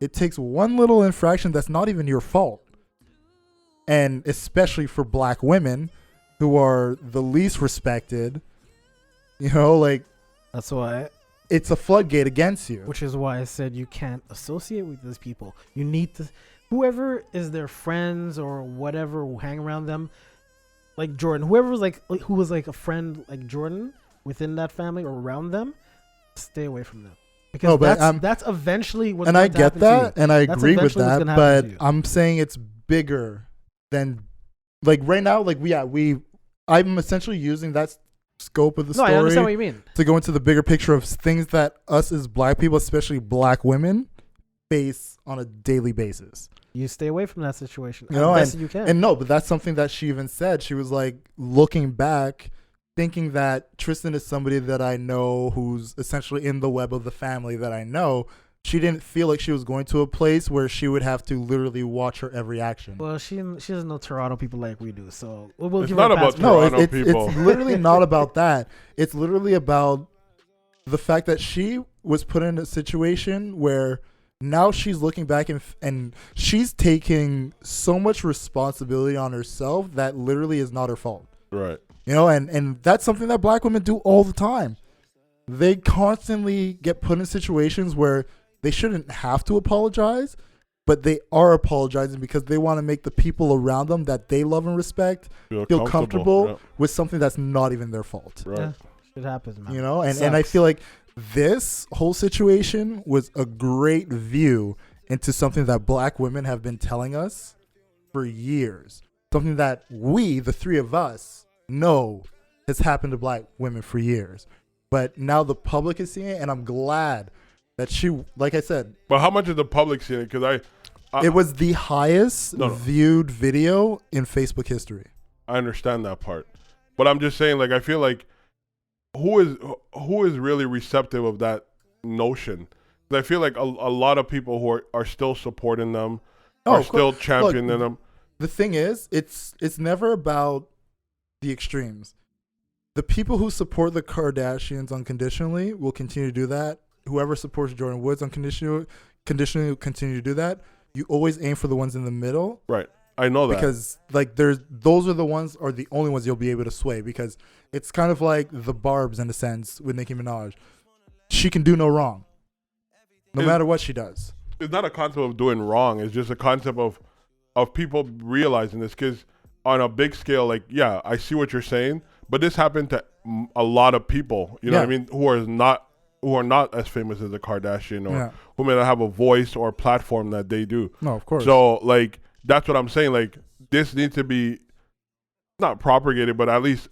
it takes one little infraction that's not even your fault. And especially for black women who are the least respected, like that's why it's a floodgate against you. Which is why I said you can't associate with these people. You need to, whoever is their friends or whatever who hang around them, like Jordan, who was like a friend like Jordan within that family or around them, stay away from them. Because that's eventually what's going to happen. And I get that, and I agree with that, but I'm saying it's bigger than, like right now, like I'm essentially using that scope of the story. I understand what you mean. To go into the bigger picture of things that us as black people, especially black women, face on a daily basis. You stay away from that situation as best you can. And no, but that's something that she even said. She was like, looking back, thinking that Tristan is somebody that I know who's essentially in the web of the family that I know. She didn't feel like she was going to a place where she would have to literally watch her every action. Well, she doesn't know Toronto people like we do, so we'll it's give not her a about pass. Toronto people. It's literally not about that. It's literally about the fact that she was put in a situation where now she's looking back and she's taking so much responsibility on herself that literally is not her fault. Right. And that's something that black women do all the time. They constantly get put in situations where they shouldn't have to apologize, but they are apologizing because they want to make the people around them that they love and respect feel comfortable with something that's not even their fault. Right. Yeah, shit happens, man. And I feel like this whole situation was a great view into something that black women have been telling us for years. Something that we, the three of us, know has happened to black women for years. But now the public is seeing it, and I'm glad that she, like I said. But how much is the public seeing it? Because it was the highest viewed video in Facebook history. I understand that part. But I'm just saying, like, I feel like who is really receptive of that notion? 'Cause I feel like a lot of people who are still supporting them, are of course. still championing them. The thing is, it's never about the extremes. The people who support the Kardashians unconditionally will continue to do that. Whoever supports Jordan Woods unconditionally will continue to do that. You always aim for the ones in the middle. Right. I know that. Because like those are the ones are the only ones you'll be able to sway, because it's kind of like the Barbs in a sense with Nicki Minaj. She can do no wrong. No matter what she does. It's not a concept of doing wrong. It's just a concept of people realizing this, because on a big scale, like, yeah, I see what you're saying, but this happened to a lot of people, you know what I mean, who are not as famous as a Kardashian, or who may not have a voice or platform that they do. No, of course. So, like, that's what I'm saying. Like, this needs to be not propagated, but at least,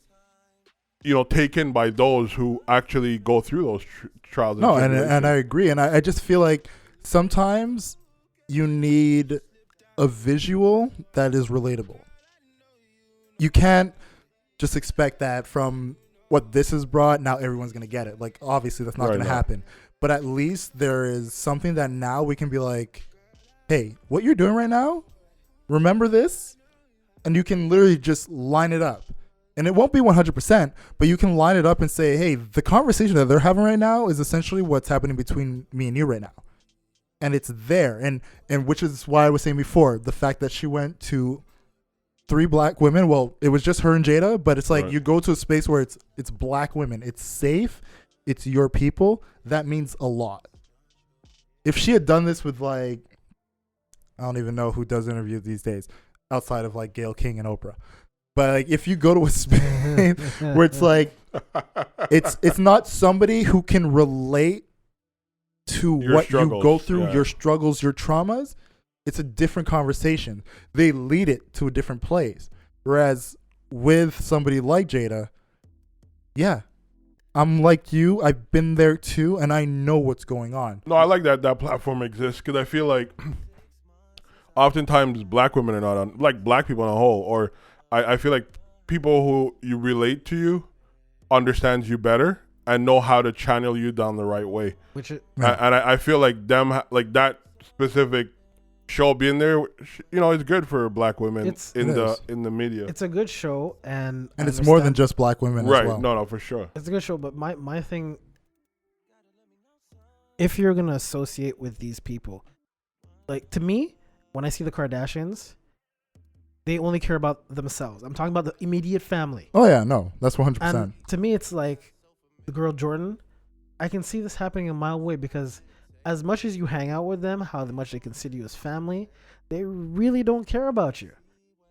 you know, taken by those who actually go through those trials. No, and I agree. And I just feel like sometimes you need a visual that is relatable. You can't just expect that from what this has brought, now everyone's going to get it. Like, obviously, that's not going to happen. But at least there is something that now we can be like, hey, what you're doing right now, remember this? And you can literally just line it up. And it won't be 100%, but you can line it up and say, hey, the conversation that they're having right now is essentially what's happening between me and you right now. And it's there. And which is why I was saying before, the fact that she went to 3 black women. Well, it was just her and Jada, but it's like you go to a space where it's black women. It's safe. It's your people. That means a lot. If she had done this with, like, I don't even know who does interviews these days outside of like Gayle King and Oprah. But like, if you go to a space where it's like, it's not somebody who can relate to your what struggles, you go through, your struggles, your traumas. It's a different conversation. They lead it to a different place. Whereas with somebody like Jada, yeah, I'm like you. I've been there too, and I know what's going on. No, I like that platform exists, because I feel like oftentimes black women are not on, like, black people on a whole, or I feel like people who you relate to you understands you better and know how to channel you down the right way. And I feel like them, like, that specific show being there, you know, is good for black women in the media. It's a good show, and it's more than just black women as well. No, for sure. It's a good show, but my thing, if you're gonna associate with these people, like, to me, when I see the Kardashians, they only care about themselves. I'm talking about the immediate family. Oh yeah, no, that's 100%. And to me, it's like the girl Jordan. I can see this happening a mile away, because as much as you hang out with them, how much they consider you as family, they really don't care about you.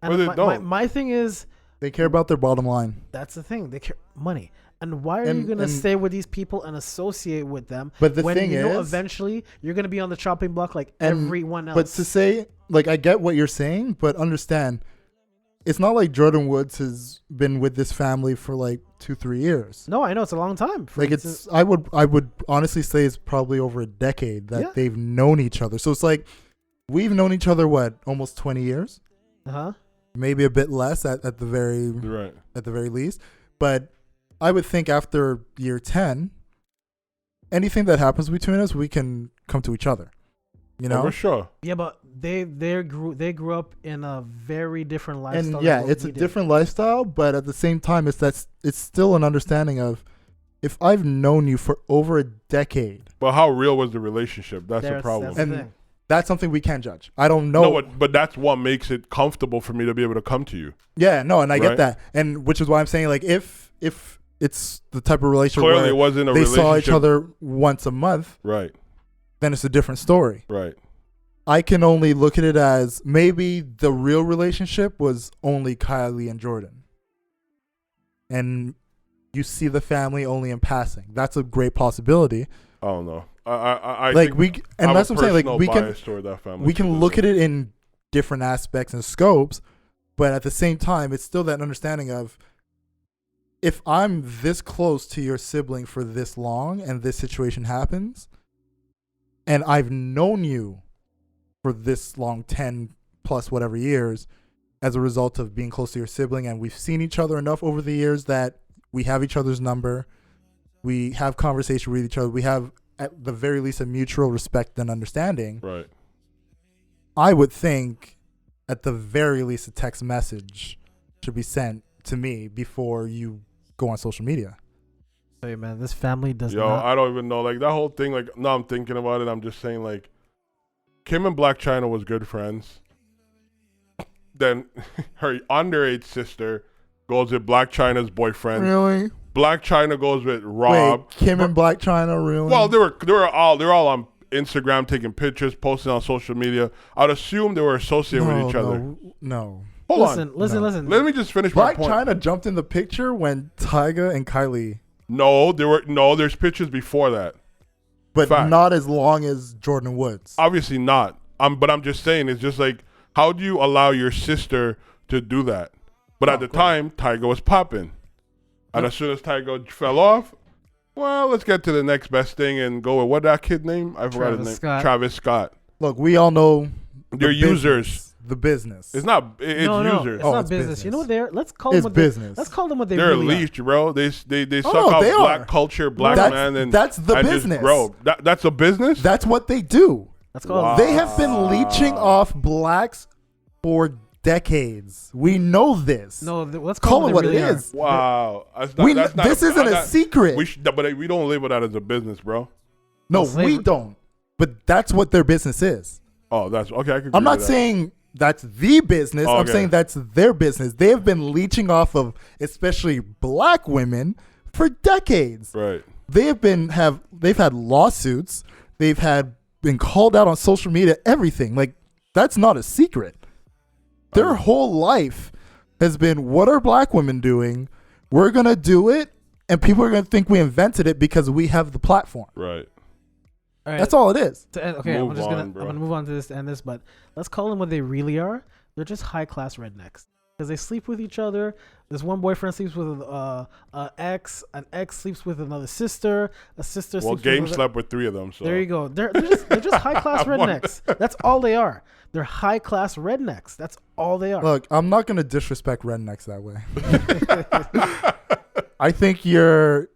And my thing is, they care about their bottom line. That's the thing. They care money. And why are you going to stay with these people and associate with them? But the when thing you know is, eventually you're going to be on the chopping block like everyone else. But to say, like, I get what you're saying, but understand, it's not like Jordan Woods has been with this family for like 2-3 years. No, I know, it's a long time. Like, it's I would honestly say it's probably over a decade that they've known each other. So it's like, we've known each other almost 20 years. Maybe a bit less at the very least. But I would think after year 10, anything that happens between us, we can come to each other. You know, for sure. Yeah, but they grew up in a very different lifestyle. And yeah, it's a different lifestyle, but at the same time, it's still an understanding of, if I've known you for over a decade. But how real was the relationship? That's the problem. That's the thing. That's something we can't judge. I don't know. No, but that's what makes it comfortable for me to be able to come to you. Yeah, no, and I get that, and which is why I'm saying, like, if it's the type of relationship clearly where it wasn't a they relationship. saw each other once a month, right? Then it's a different story. Right. I can only look at it as maybe the real relationship was only Kylie and Jordan. And you see the family only in passing. That's a great possibility. I don't know. I like think that's what I'm saying. Like, we can look at it in different aspects and scopes, but at the same time, it's still that understanding of, if I'm this close to your sibling for this long and this situation happens, and I've known you for this long, 10 plus whatever years, as a result of being close to your sibling, and we've seen each other enough over the years that we have each other's number, We have conversation with each other. We have, at the very least, a mutual respect and understanding. Right. I would think, at the very least, a text message should be sent to me before you go on social media. Hey man, this family does Yo, not. I don't even know. Like, that whole thing, like, now I'm thinking about it. I'm just saying, like, Kim and Black China was good friends. Then her underage sister goes with Black China's boyfriend. Really? Black China goes with Rob. Wait, Kim and Black China, really? Well, they're all on Instagram taking pictures, posting on social media. I'd assume they were associated with each other. No. Hold on. Listen. Let me just finish my Black point. China jumped in the picture when Tyga and Kylie, No, there's pictures before that. but Fact. not as long as Jordan Woods. Obviously not. But I'm just saying, it's just like, how do you allow your sister to do that? But at the time, Tyga was popping. And as soon as Tyga fell off, well, let's get to the next best thing and go with what that kid name? I forgot his name. Scott. Travis Scott. Look, we all know They're users. The business. It's not. It's No, users. it's Oh, not it's business. business. You know what they're? Let's call It's them what business. Let's call them what they They're really leashed, bro. They suck no, out they black are. culture, black That's- man, and that's the and business. Just grow. That's a business. That's what they do. Let's call Wow. them. They have been leeching off blacks for decades. We know this. No, let's Call call it them what what it they really is. Wow. That's We that's this isn't a secret. But we don't label that as a business, bro. No, Well, slavery- we don't. But that's what their business is. Oh, that's okay. I can. I'm not saying that's the business. I'm Okay. saying that's their business. They have been leeching off of especially black women for decades. Right. They've had lawsuits. They've been called out on social media, everything. Like, that's not a secret. Their whole life has been, what are black women doing? We're going to do it, and people are going to think we invented it because we have the platform. Right. All right, That's all it is. to end, okay, Move I'm just on, gonna move on to this to end this, but let's call them what they really are. They're just high class rednecks because they sleep with each other. This one boyfriend sleeps with an ex sleeps with another sister. A sister Well, sleeps Game with slept with 3 of them. So There you go. They're just high class rednecks. That's all they are. They're high class rednecks. That's all they are. Look, I'm not going to disrespect rednecks that way. I think you're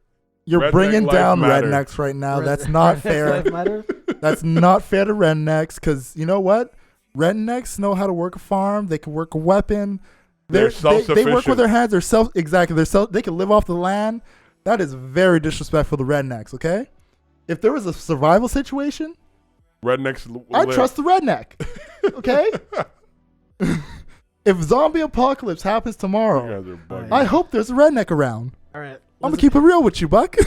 Redneck bringing life down matter. rednecks right now. That's not fair. Life matter? That's not fair to rednecks because you know what? Rednecks know how to work a farm. They can work a weapon. They're They work self-sufficient. with their hands. They can live off the land. That is very disrespectful to rednecks. Okay, if there was a survival situation, rednecks. I trust the redneck. Okay. If zombie apocalypse happens You tomorrow, guys are bugging. I hope there's a redneck around. All right. I'm gonna keep it real with you, Buck.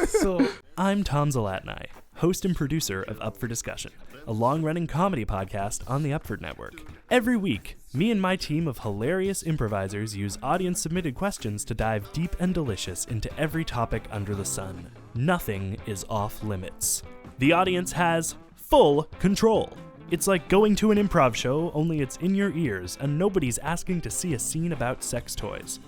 So I'm Tom Zalatni, host and producer of Up for Discussion, a long-running comedy podcast on the Upford Network. Every week, me and my team of hilarious improvisers use audience-submitted questions to dive deep and delicious into every topic under the sun. Nothing is off limits. The audience has full control. It's like going to an improv show, only it's in your ears, and nobody's asking to see a scene about sex toys.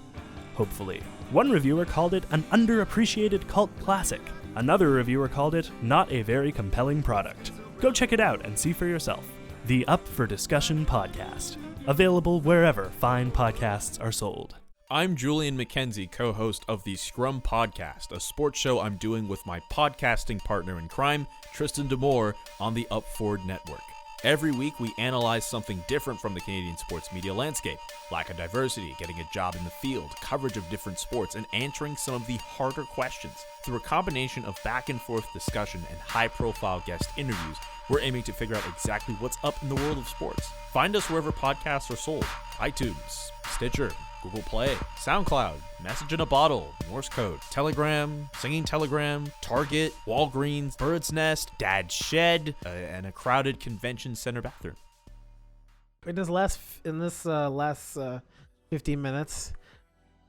Hopefully. One reviewer called it an underappreciated cult classic. Another reviewer called it not a very compelling product. Go check it out and see for yourself. The Up for Discussion podcast. Available wherever fine podcasts are sold. I'm Julian McKenzie, co-host of the Scrum Podcast, a sports show I'm doing with my podcasting partner in crime, Tristan Demore, on the Upford Network. Every week, we analyze something different from the Canadian sports media landscape. Lack of diversity, getting a job in the field, coverage of different sports, and answering some of the harder questions. Through a combination of back-and-forth discussion and high-profile guest interviews, we're aiming to figure out exactly what's up in the world of sports. Find us wherever podcasts are sold. iTunes, Stitcher, Google Play, SoundCloud, Message in a Bottle, Morse Code, Telegram, Singing Telegram, Target, Walgreens, Bird's Nest, Dad's Shed, and a crowded convention center bathroom. in this last 15 minutes,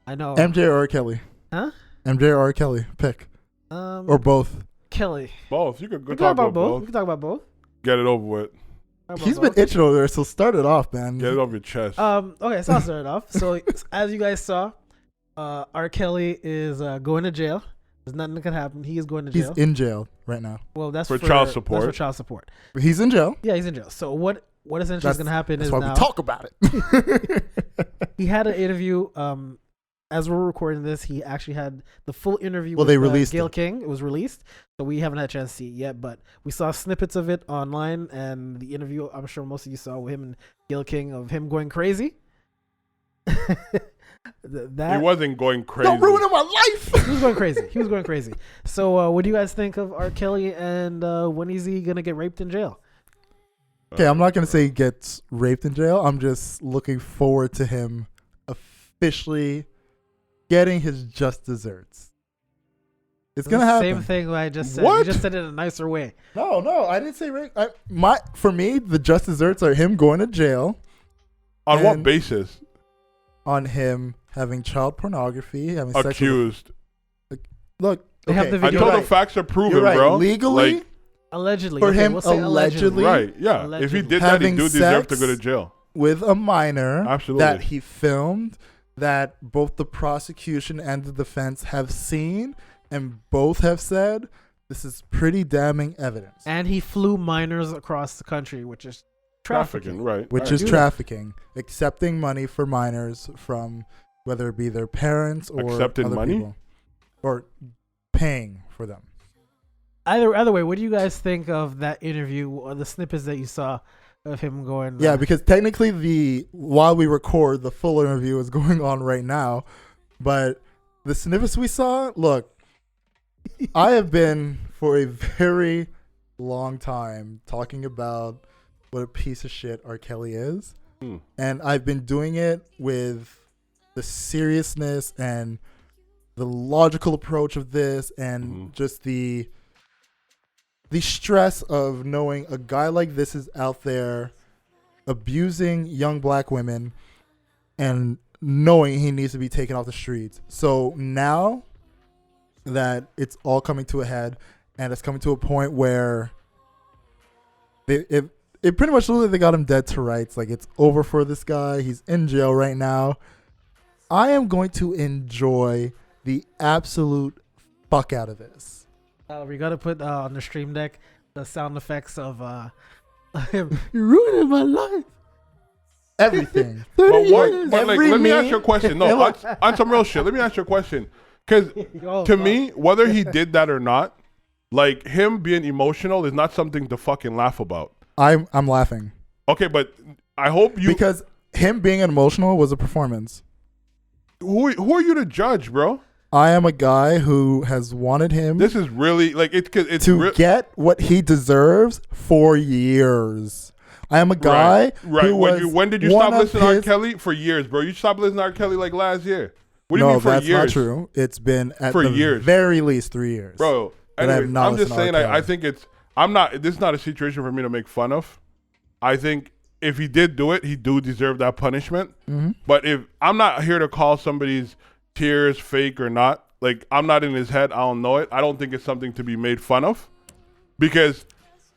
I know. MJ or R.Kelly? Huh? MJ or R.Kelly? Pick. Or both. Kelly. Both. You could go We can talk about both. We can talk about both. Get it over with. Talk about He's been both. itching over there, so start it off, man. Get it off your chest. Okay, so I'll start it off. So as you guys saw, R. Kelly is going to jail. There's nothing that can happen. He is going to He's jail. in jail right now. Well, that's For child support. That's for child support. But he's in jail. Yeah, he's in jail. So what essentially is going to happen That's is why now we talk about it. he had an interview as we're recording this, he actually had the full interview Well, with they released Gayle it. King. It was released, so we haven't had a chance to see it yet, but we saw snippets of it online, and the interview, I'm sure most of you saw with him and Gayle King, of him going crazy. He wasn't going crazy. Don't ruin my life. He was going crazy. He was going crazy. So what do you guys think of R. Kelly, and when is he going to get raped in jail? Okay, I'm not gonna say he gets raped in jail. I'm just looking forward to him officially getting his just desserts. It's gonna happen. Same thing I just said. What? You just said it in a nicer way. No, I didn't say rape. For me, the just desserts are him going to jail On what And- basis? on him having child pornography, having sex with. Accused. Look, They have okay, the Until video. you're the right. facts are proven, You're right. bro. Legally, Like, Allegedly. For okay, him, we'll say allegedly. right, yeah. If he Allegedly. did that, he Having do deserve to sex go to jail. with a minor Absolutely. that he filmed, that both the prosecution and the defense have seen, and both have said this is pretty damning evidence. And he flew minors across the country, which is trafficking. Right. Which right. is do that. trafficking, accepting money for minors from whether it be their parents or Accepted other money? people, or paying for them. Either way, what do you guys think of that interview or the snippets that you saw of him going? Yeah, because technically while we record, the full interview is going on right now, but the snippets we saw, look, I have been for a very long time talking about what a piece of shit R. Kelly is. Hmm. And I've been doing it with the seriousness and the logical approach of this, and just the stress of knowing a guy like this is out there abusing young black women and knowing he needs to be taken off the streets. So now that it's all coming to a head, and it's coming to a point where it pretty much literally they got him dead to rights. Like, it's over for this guy. He's in jail right now. I am going to enjoy the absolute fuck out of this. We got to put on the stream deck the sound effects of him. You're ruining my life. Everything. But 30 what? years. But like, Every let me ask meme- you a question. No, on some real shit. Let me ask you a question. Because Oh, to fuck. me, whether he did that or not, like, him being emotional is not something to fucking laugh about. I'm laughing Okay, but I hope you. because him being emotional was a performance. Who are you to judge, bro? I am a guy who has wanted him This is really like it's to get what he deserves for years. I am a guy right. who was When did you one stop of listening to R. his- Kelly? For years, bro. You stopped listening to R. Kelly like last year. What do you No, mean for that's years? not true. It's been at For the years. very least 3 years. Bro. But I have Anyways, not I'm just listened to saying. R. I Kelly. think it's. I'm not. This is not a situation for me to make fun of. I think if he did do it, he do deserve that punishment. Mhm. But if I'm not here to call somebody's tears fake or not, like, I'm not in his head. I don't know it. I don't think it's something to be made fun of, because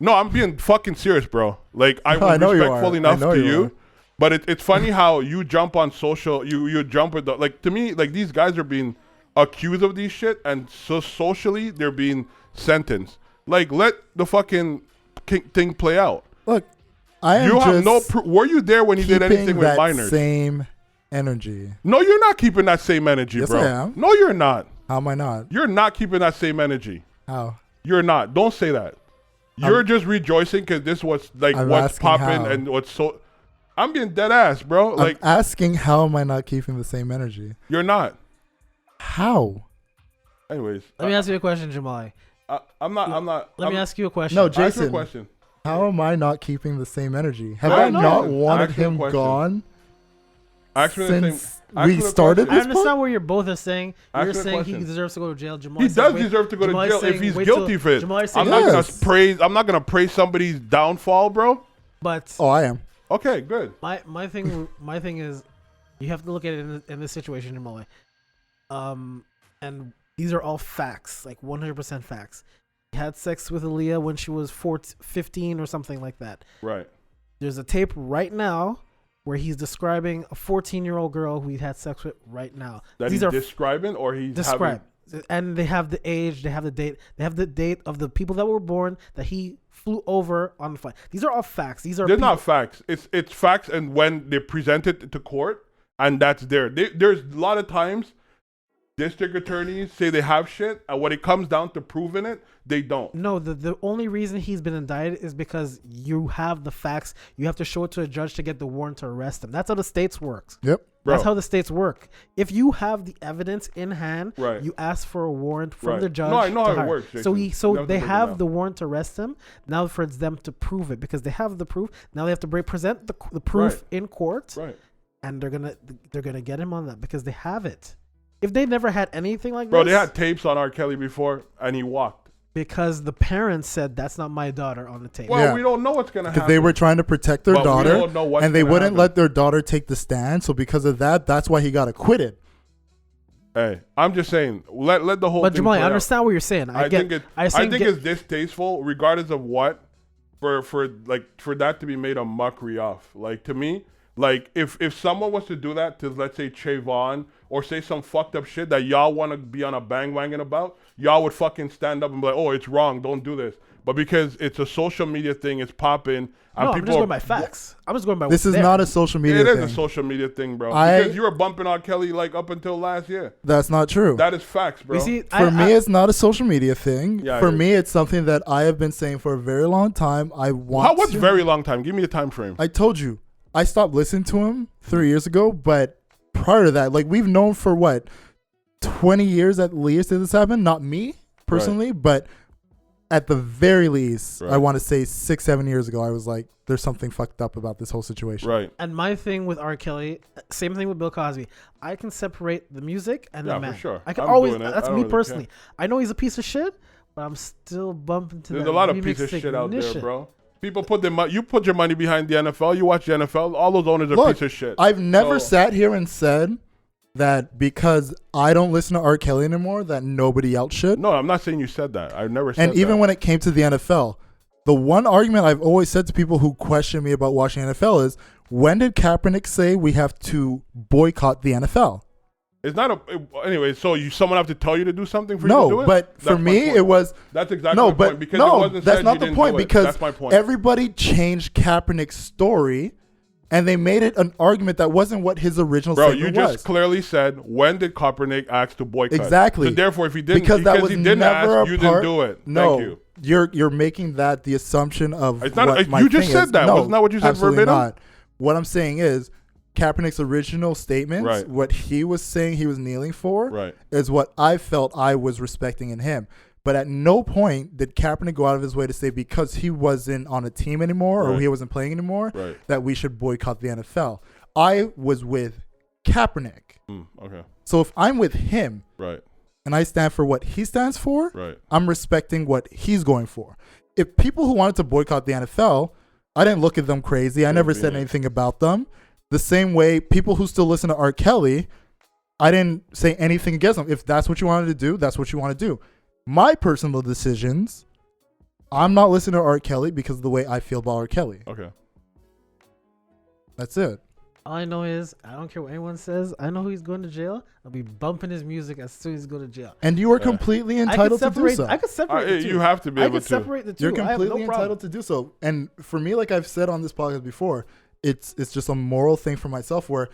no, I'm being fucking serious, bro. Like, I No, I was know you respectful are. enough I know to you you. are. But it's funny how you jump on social. You jump with the, like, to me, like, these guys are being accused of these shit, and so socially they're being sentenced. Like, let the fucking thing play out. Look, I am You just have no. Were you there when he did keeping anything with that minors? same energy. No, you're not keeping that same energy, Yes, bro. I am. No, you're not. How am I not? You're not keeping that same energy. How? You're not. Don't say that. You're just rejoicing because this was like I'm what's asking popping how. and what's so. I'm being dead ass, bro. Like, I'm asking how am I not keeping the same energy? you're not. How? Anyways, Let me ask you a question, Jamali. I'm not. Let me I'm- ask you a question. No, ask me a Jason. question. How am I not keeping the same energy? Have I I don't not know. wanted Ask me a him question. gone Ask me the same. since ask we me the started question. I this understand what you're both are saying. Ask You're me a saying he question. deserves to go to jail. Jamal He says, does wait- deserve to go to Jamal is jail if saying, he's wait till- guilty for it. Jamal is I'm saying, not gonna Yes. praise. I'm not gonna praise somebody's downfall, bro. but Oh, I am. Okay, good. my thing is, you have to look at it in this situation, Jamal. And these are all facts, like 100% facts. He had sex with Aaliyah when she was 15 or something like that. Right. There's a tape right now where he's describing a 14-year-old girl who he had sex with right now. That These he's are describing, or he's described. And they have the age, they have the date, they have the date of the people that were born that he flew over on the flight. These are all facts. These are They're people. not facts. It's facts, and when they present it to court, and that's there. There's a lot of times district attorneys say they have shit, and when it comes down to proving it, they don't. No, the only reason he's been indicted is because you have the facts. You have to show it to a judge to get the warrant to arrest him. That's how the states works. Yep. Bro. That's how the states work. If you have the evidence in hand, Right. you ask for a warrant from Right. the judge. No, I know to how it hire. works, So Jason. so You have to they break it have down. the warrant to arrest him. Now for them to prove it, because they have the proof. Now they have to present the proof Right. in court, Right. and they're gonna get him on that because they have it. If they never had anything like Bro, this, they had tapes on R.Kelly before, and he walked. because the parents said that's not my daughter on the tape. Well, Yeah. we don't know what's going to Because happen. they were trying to protect their But we daughter, don't know what's and they gonna wouldn't happen. let their daughter take the stand. So because of that, that's why he got acquitted. Hey, I'm just saying, let the whole But thing Jamal, I play out. understand what you're saying. I think think it's distasteful, regardless of what, for that to be made a mockery of. Like, to me, like if someone was to do that to, let's say, Trayvon, or say some fucked up shit that y'all want to be on a bandwagon about, y'all would fucking stand up and be like, oh, it's wrong, don't do this. But because it's a social media thing, it's popping, and no, I'm people just going by facts. I'm just going by This what's is there. not a social media It is thing. a social media thing, bro. I- Because you were bumping R. Kelly like up until last year. That's not true. That is facts, bro. You see, For me, it's not a social media thing. Yeah, For it is. me, it's something that I have been saying for a very long time. What's very long time? Give me a time frame. I told you, I stopped listening to him 3 years ago, but prior to that, like we've known for what, 20 years at least that this happened. Not me personally, but at the very least, Right. I want to say 6-7 years ago, I was like, there's something fucked up about this whole situation. Right. And my thing with R. Kelly, same thing with Bill Cosby. I can separate the music and Yeah, the for man. sure. I can I'm always. doing it. That's I don't me really personally. I know he's a piece of shit, but I'm still bumping to There's that a lot of remix piece of shit out there, ignition. bro. People put you put your money behind the NFL. You watch the NFL. All those owners are Look, piece of shit. I've never So- sat here and said that because I don't listen to R. Kelly anymore, that nobody else should. No, I'm not saying you said that. I've never said And even that. when it came to the NFL, the one argument I've always said to people who question me about watching NFL is, when did Kaepernick say we have to boycott the NFL? It's not anyway. So someone have to tell you to do something for you to do No, it. but That's for my me, point. it was That's exactly no, my but point. Because it no, wasn't that's said not you the didn't point do it. because That's my point. everybody changed Kaepernick's story, and they made it an argument that wasn't what his original Bro, statement you just was. clearly said, when did Kaepernick ask to boycott? Exactly. So therefore, if he didn't, because that was he didn't never ask, a you part. didn't do it. No, Thank you. you're making that the assumption of It's not- what my you just thing said is. that. No, Wasn't that what you said absolutely verbatim? not. What I'm saying is Kaepernick's original statements, Right. what he was saying he was kneeling for, Right. is what I felt I was respecting in him. But at no point did Kaepernick go out of his way to say because he wasn't on a team anymore or Right. he wasn't playing anymore Right. that we should boycott the NFL. I was with Kaepernick. Okay. So if I'm with him Right. and I stand for what he stands for, Right. I'm respecting what he's going for. If people who wanted to boycott the NFL, I didn't look at them crazy. I never said anything about them. The same way people who still listen to R. Kelly, I didn't say anything against them. If that's what you wanted to do, that's what you want to do. My personal decisions, I'm not listening to R. Kelly because of the way I feel about R. Kelly. Okay. That's it. All I know is I don't care what anyone says. I know he's going to jail. I'll be bumping his music as soon as he's going to jail. And you are completely entitled to do so. I could separate the two. You have to be I able could to. separate the two. You're I have completely no problem. entitled to do so. And for me, like I've said on this podcast before, it's just a moral thing for myself where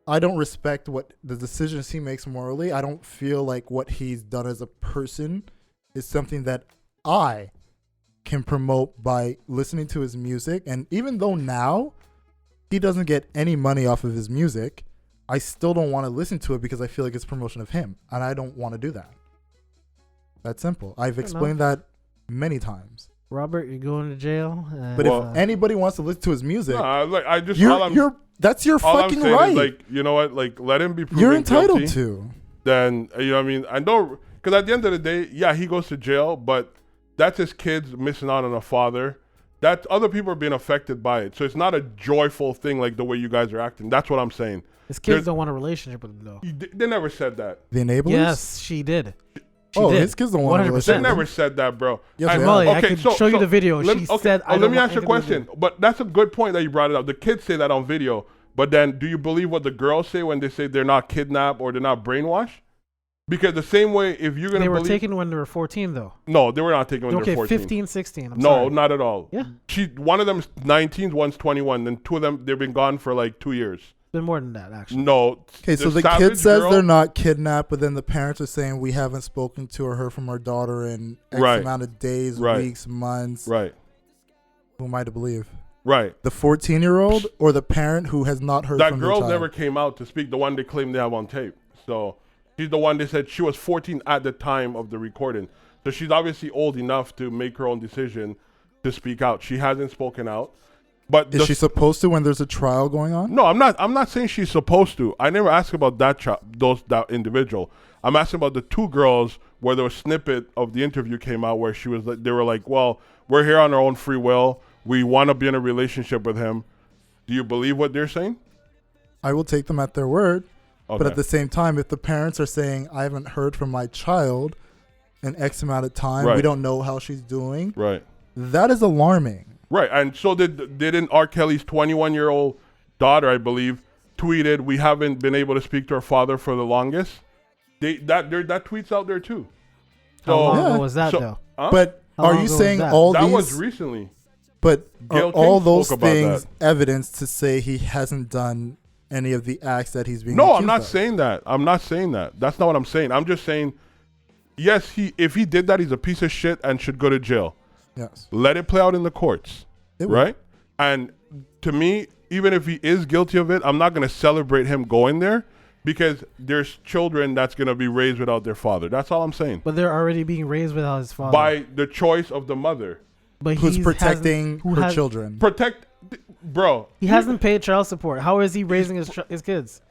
I don't respect what the decisions he makes morally. I don't feel like what he's done as a person is something that I can promote by listening to his music. And even though now he doesn't get any money off of his music, I still don't want to listen to it because I feel like it's promotion of him. And I don't want to do that. That's simple. I've explained that many times. Robert, you're going to jail. But Well- if anybody wants to listen to his music, I just that's your all fucking I'm saying right. is, like, you know what? Like, let him be proven You're entitled guilty. to. Then you know what I mean. I know because at the end of the day, yeah, he goes to jail, but that's his kids missing out on a father. That other people are being affected by it, so it's not a joyful thing like the way you guys are acting. That's what I'm saying. his kids there's- don't want a relationship with him, though. They never said that. The enablers? Yes, she did. She Oh, did. his kids don't want a 100%. They relationship. never said that, bro. Yes, And- they Molly, have. I could show you the video. Let, She okay, said, I let don't me want ask you a anything to do with question. But that's a good point that you brought it up. The kids say that on video, but then do you believe what the girls say when they say they're not kidnapped or they're not brainwashed? Because the same way, if you're gonna They were believe, taken when they were 14, though. no, they were not taken when Okay, they're 14. 15, 16. I'm No, sorry. not at all. Yeah. One of them's 19, one's 21. Then two of them, they've been gone for like 2 years. been more than that, actually. No. Okay, so the kid says they're not kidnapped, but then the parents are saying we haven't spoken to or heard from our daughter in X amount of days, weeks, months. Right. Who am I to believe? Right. The 14-year-old or the parent who has not heard from that girl their child? never came out to speak. The one they claimed they have on tape. So she's the one they said she was 14 at the time of the recording. So she's obviously old enough to make her own decision to speak out. She hasn't spoken out. But is she supposed to when there's a trial going on? No, I'm not saying she's supposed to. I never asked about that individual. I'm asking about the two girls where the snippet of the interview came out where they were like, well, we're here on our own free will. We want to be in a relationship with him. Do you believe what they're saying? I will take them at their word. Okay. But at the same time, if the parents are saying, I haven't heard from my child in X amount of time, we don't know how she's doing. Right. That is alarming. Right, and so didn't R. Kelly's 21-year-old daughter, I believe, tweeted, "We haven't been able to speak to our father for the longest." That tweet's out there too. So, how long ago was that though? Huh? But are you saying all that these? That was recently. But are all those things that. evidence to say he hasn't done any of the acts that he's being? No, accused I'm not of? saying that. I'm not saying that. That's not what I'm saying. I'm just saying, yes, if he did that, he's a piece of shit and should go to jail. Yes. Let it play out in the courts, right? And to me, even if he is guilty of it, I'm not going to celebrate him going there because there's children that's going to be raised without their father. That's all I'm saying. But they're already being raised without his father. By the choice of the mother. But who's protecting her children. Bro. He hasn't paid child support. How is he raising his kids?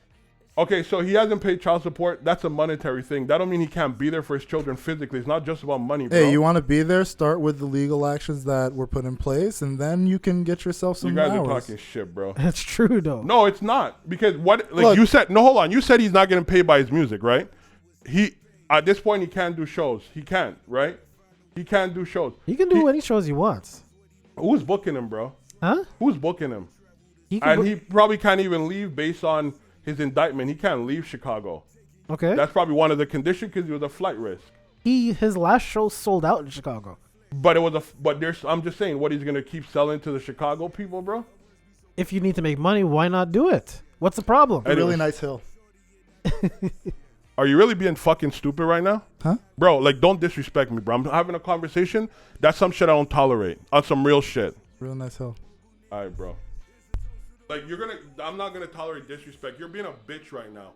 Okay, so he hasn't paid child support. That's a monetary thing. That don't mean he can't be there for his children physically. It's not just about money, bro. Hey, you want to be there? Start with the legal actions that were put in place, and then you can get yourself some hours. You guys are talking shit, bro. That's true, though. No, it's not. Because you said, no, hold on. You said he's not getting paid by his music, right? At this point, he can't do shows. He can't, right? He can't do shows. He can do any shows he wants. Who's booking him, bro? Huh? Who's booking him? He probably can't even leave based on his indictment. He can't leave Chicago. Okay. That's probably one of the conditions because he was a flight risk. His last show sold out in Chicago. But I'm just saying, what he's gonna keep selling to the Chicago people, bro? If you need to make money, why not do it? What's the problem? A really nice hill. Are you really being fucking stupid right now? Huh? Bro, like, don't disrespect me, bro. I'm having a conversation. That's some shit I don't tolerate. On some real shit. Real nice hill. All right, bro. Like, I'm not gonna tolerate disrespect. You're being a bitch right now.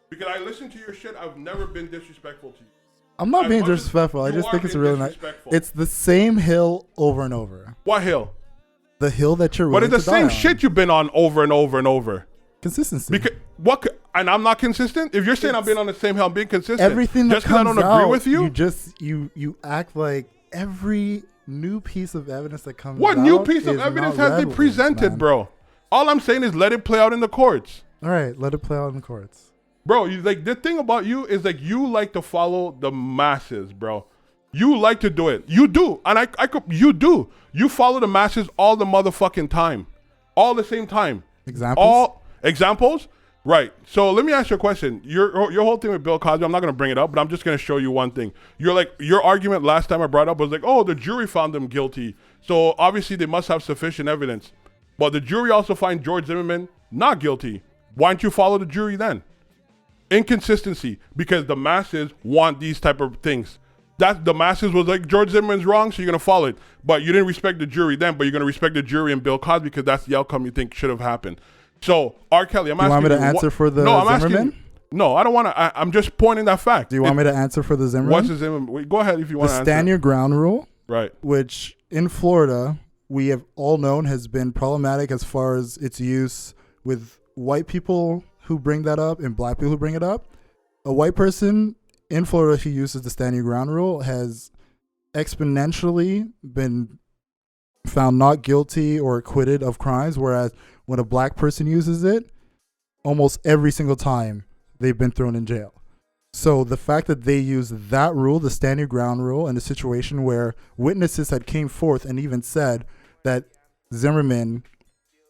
Because I listen to your shit, I've never been disrespectful to you. I'm not being disrespectful. I just think it's really nice. It's the same hill over and over. What hill? The hill that you're willing But it's the same shit you've been on over and over and over. Consistency. And I'm not consistent? If you're saying I'm being on the same hill, I'm being consistent. Everything that just because I comes don't agree with you? You act like every new piece of evidence that comes out. What new piece of evidence has they presented, bro? All I'm saying is let it play out in the courts. All right, let it play out in the courts. Bro, the thing about you is you like to follow the masses, bro. You like to do it. You do. And you do. You follow the masses all the motherfucking time. All the same time. Examples? Right. So let me ask you a question. Your whole thing with Bill Cosby, I'm not going to bring it up, but I'm just going to show you one thing. Your argument last time I brought up was like, oh, the jury found him guilty. So obviously they must have sufficient evidence. But the jury also find George Zimmerman not guilty. Why don't you follow the jury then? Inconsistency, because the masses want these type of things. That the masses was like, George Zimmerman's wrong, so you're going to follow it. But you didn't respect the jury then, but you're going to respect the jury and Bill Cosby because that's the outcome you think should have happened. So, R. Kelly, I'm asking you. Do you want me to answer for the Zimmerman? No, I don't want to. I'm just pointing that fact. Do you want me to answer for the Zimmerman? What's the Zimmerman? Wait, go ahead if you want to answer. The stand your ground rule. Right. Which in Florida, we have all known has been problematic as far as its use with white people who bring that up and black people who bring it up. A white person in Florida who uses the stand your ground rule has exponentially been found not guilty or acquitted of crimes, whereas when a black person uses it, almost every single time they've been thrown in jail. So the fact that they use that rule, the stand your ground rule, in a situation where witnesses had came forth and even said that Zimmerman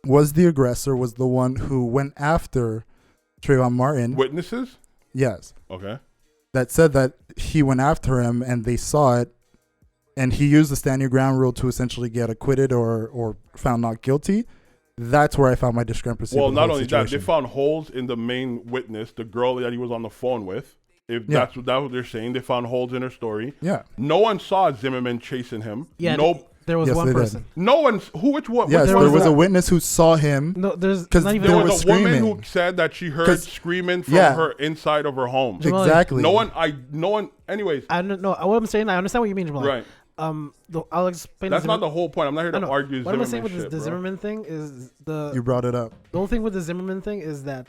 was the aggressor, was the one who went after Trayvon Martin. Witnesses? Yes. Okay. That said that he went after him and they saw it, and he used the stand your ground rule to essentially get acquitted or found not guilty. That's where I found my discrepancy. Well, with the not whole only that, they situation. found holes in the main witness, the girl that he was on the phone with. If Yeah. that's what they're saying, they found holes in her story. Yeah. No one saw Zimmerman chasing him. Yeah, no, there was Yes, one they did. person. no one's which one? Yes, which there one was that? a witness who saw him. No, there's 'Cause not even there There was was a woman screaming. who said that she heard 'Cause- screaming from yeah. her inside of her home. Jamal, Exactly. No one. Anyways, I don't know. What I'm saying, I understand what you mean, Jamal. right. I'll explain. That's not the whole point. I'm not here to I know. argue What I'm Zimmerman saying with shit, the bro. Zimmerman thing is You brought it up. the whole thing with the Zimmerman thing is that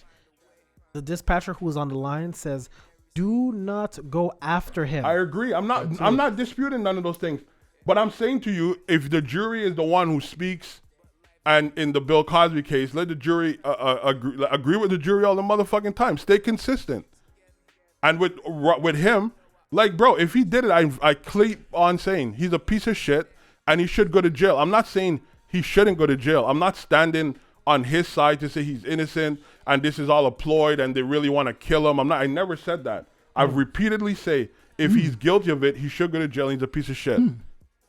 the dispatcher who was on the line says, "Do not go after him." I agree. I'm not disputing none of those things. But I'm saying to you, if the jury is the one who speaks, and in the Bill Cosby case, let the jury agree with the jury all the motherfucking time. Stay consistent. And with him, like, bro, if he did it, I keep on saying he's a piece of shit and he should go to jail. I'm not saying he shouldn't go to jail. I'm not standing on his side to say he's innocent and this is all a ploy and they really want to kill him. I never said that. I've repeatedly say if he's guilty of it, he should go to jail. He's a piece of shit.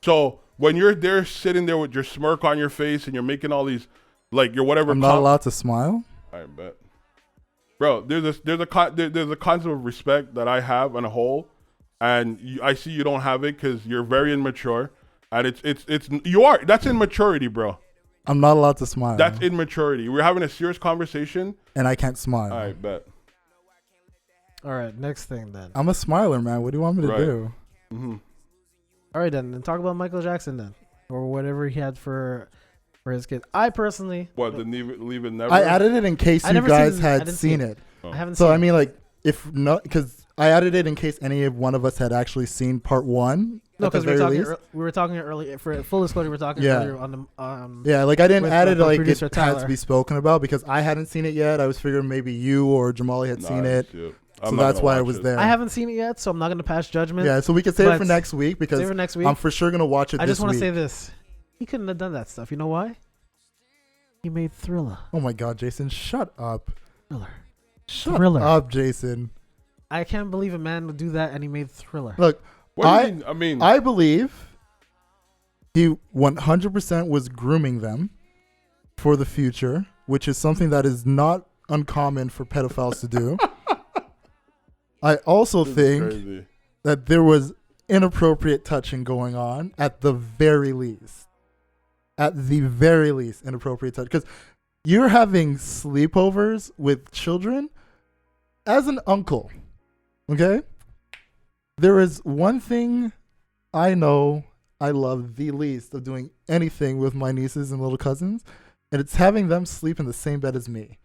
So when you're there sitting there with your smirk on your face and you're making all these, like, your whatever. I'm not allowed to smile. I bet, bro. There's a concept of respect that I have on a whole, and I see you don't have it because you're very immature, and that's immaturity, bro. I'm not allowed to smile. That's immaturity. We're having a serious conversation, and I can't smile. I bet. All right, next thing then. I'm a smiler, man. What do you want me to Right. do? Mm-hmm. All right, then talk about Michael Jackson then, or whatever he had for his kids. I personally, What the leave it never? I added it in case I you never guys seen- I had didn't seen see it. Oh. I haven't So seen. I mean, like, if not, because I added it in case any of one of us had actually seen part one. no, at the because we were very talking. least. We were talking earlier. For full disclosure, we were talking Yeah. earlier on the Yeah, like I didn't with, add it the like it producer had Tyler. to be spoken about because I hadn't seen it yet. I was figuring maybe you or Jamali had seen it, I'm so not that's gonna why I watch was it. there. I haven't seen it yet, so I'm not gonna pass judgment. Yeah, so we can save it But- for next week because Save it for next week. I'm for sure gonna watch it. I this just want to week. say this: he couldn't have done that stuff. You know why? He made Thriller. Oh my God, Jason, shut up! Thriller. Shut Thriller. up, Jason. I can't believe a man would do that, and he made Thriller. Look, What do you I- mean? I mean, I believe he 100% was grooming them for the future, which is something that is not uncommon for pedophiles to do. I also this is think crazy. that there was inappropriate touching going on at the very least. At the very least, inappropriate touch. Because you're having sleepovers with children as an uncle, okay? There is one thing I know I love the least of doing anything with my nieces and little cousins, and it's having them sleep in the same bed as me.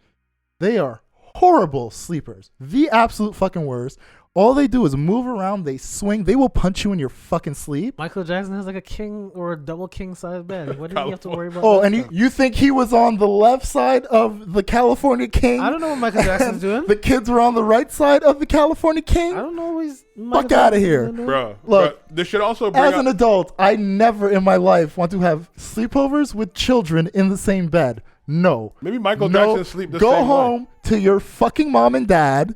They are horrible sleepers. The absolute fucking worst. All they do is move around, they swing, they will punch you in your fucking sleep. Michael Jackson has like a king or a double king size bed. What did he have to worry about? Oh, that and stuff? you think he was on the left side of the California King? I don't know what Michael Jackson's doing. The kids were on the right side of the California King? I don't know what he's. Fuck outta here. Bro, Look, this should also bring As up, an adult, I never in my life want to have sleepovers with children in the same bed. No. maybe Michael No. Jackson sleep the Go same home to your fucking mom and dad.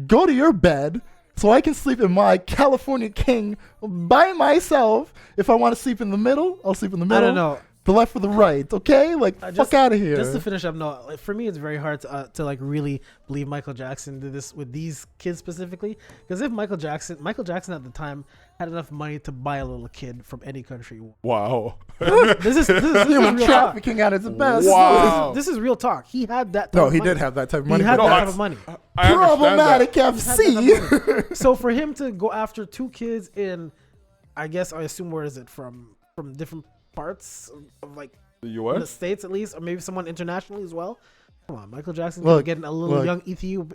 Go to your bed so I can sleep in my California King by myself. If I want to sleep in the middle, I'll sleep in the I middle. don't know. The left or the right, okay? Like, fuck out of here. Just to finish up, no, like, for me, it's very hard to like really believe Michael Jackson did this with these kids specifically. Because if Michael Jackson at the time had enough money to buy a little kid from any country, Wow. this is Human real talk. trafficking at its best. Wow. This is real talk. He had that. Type No, of he money. did have that type of He money. had but that No, type of money. I understand Problematic that. FC. So for him to go after two kids in, I guess I assume where is it from different parts of like The in the U.S.? States at least, or maybe someone internationally as well. Come on, Michael Jackson Look, getting a little look. young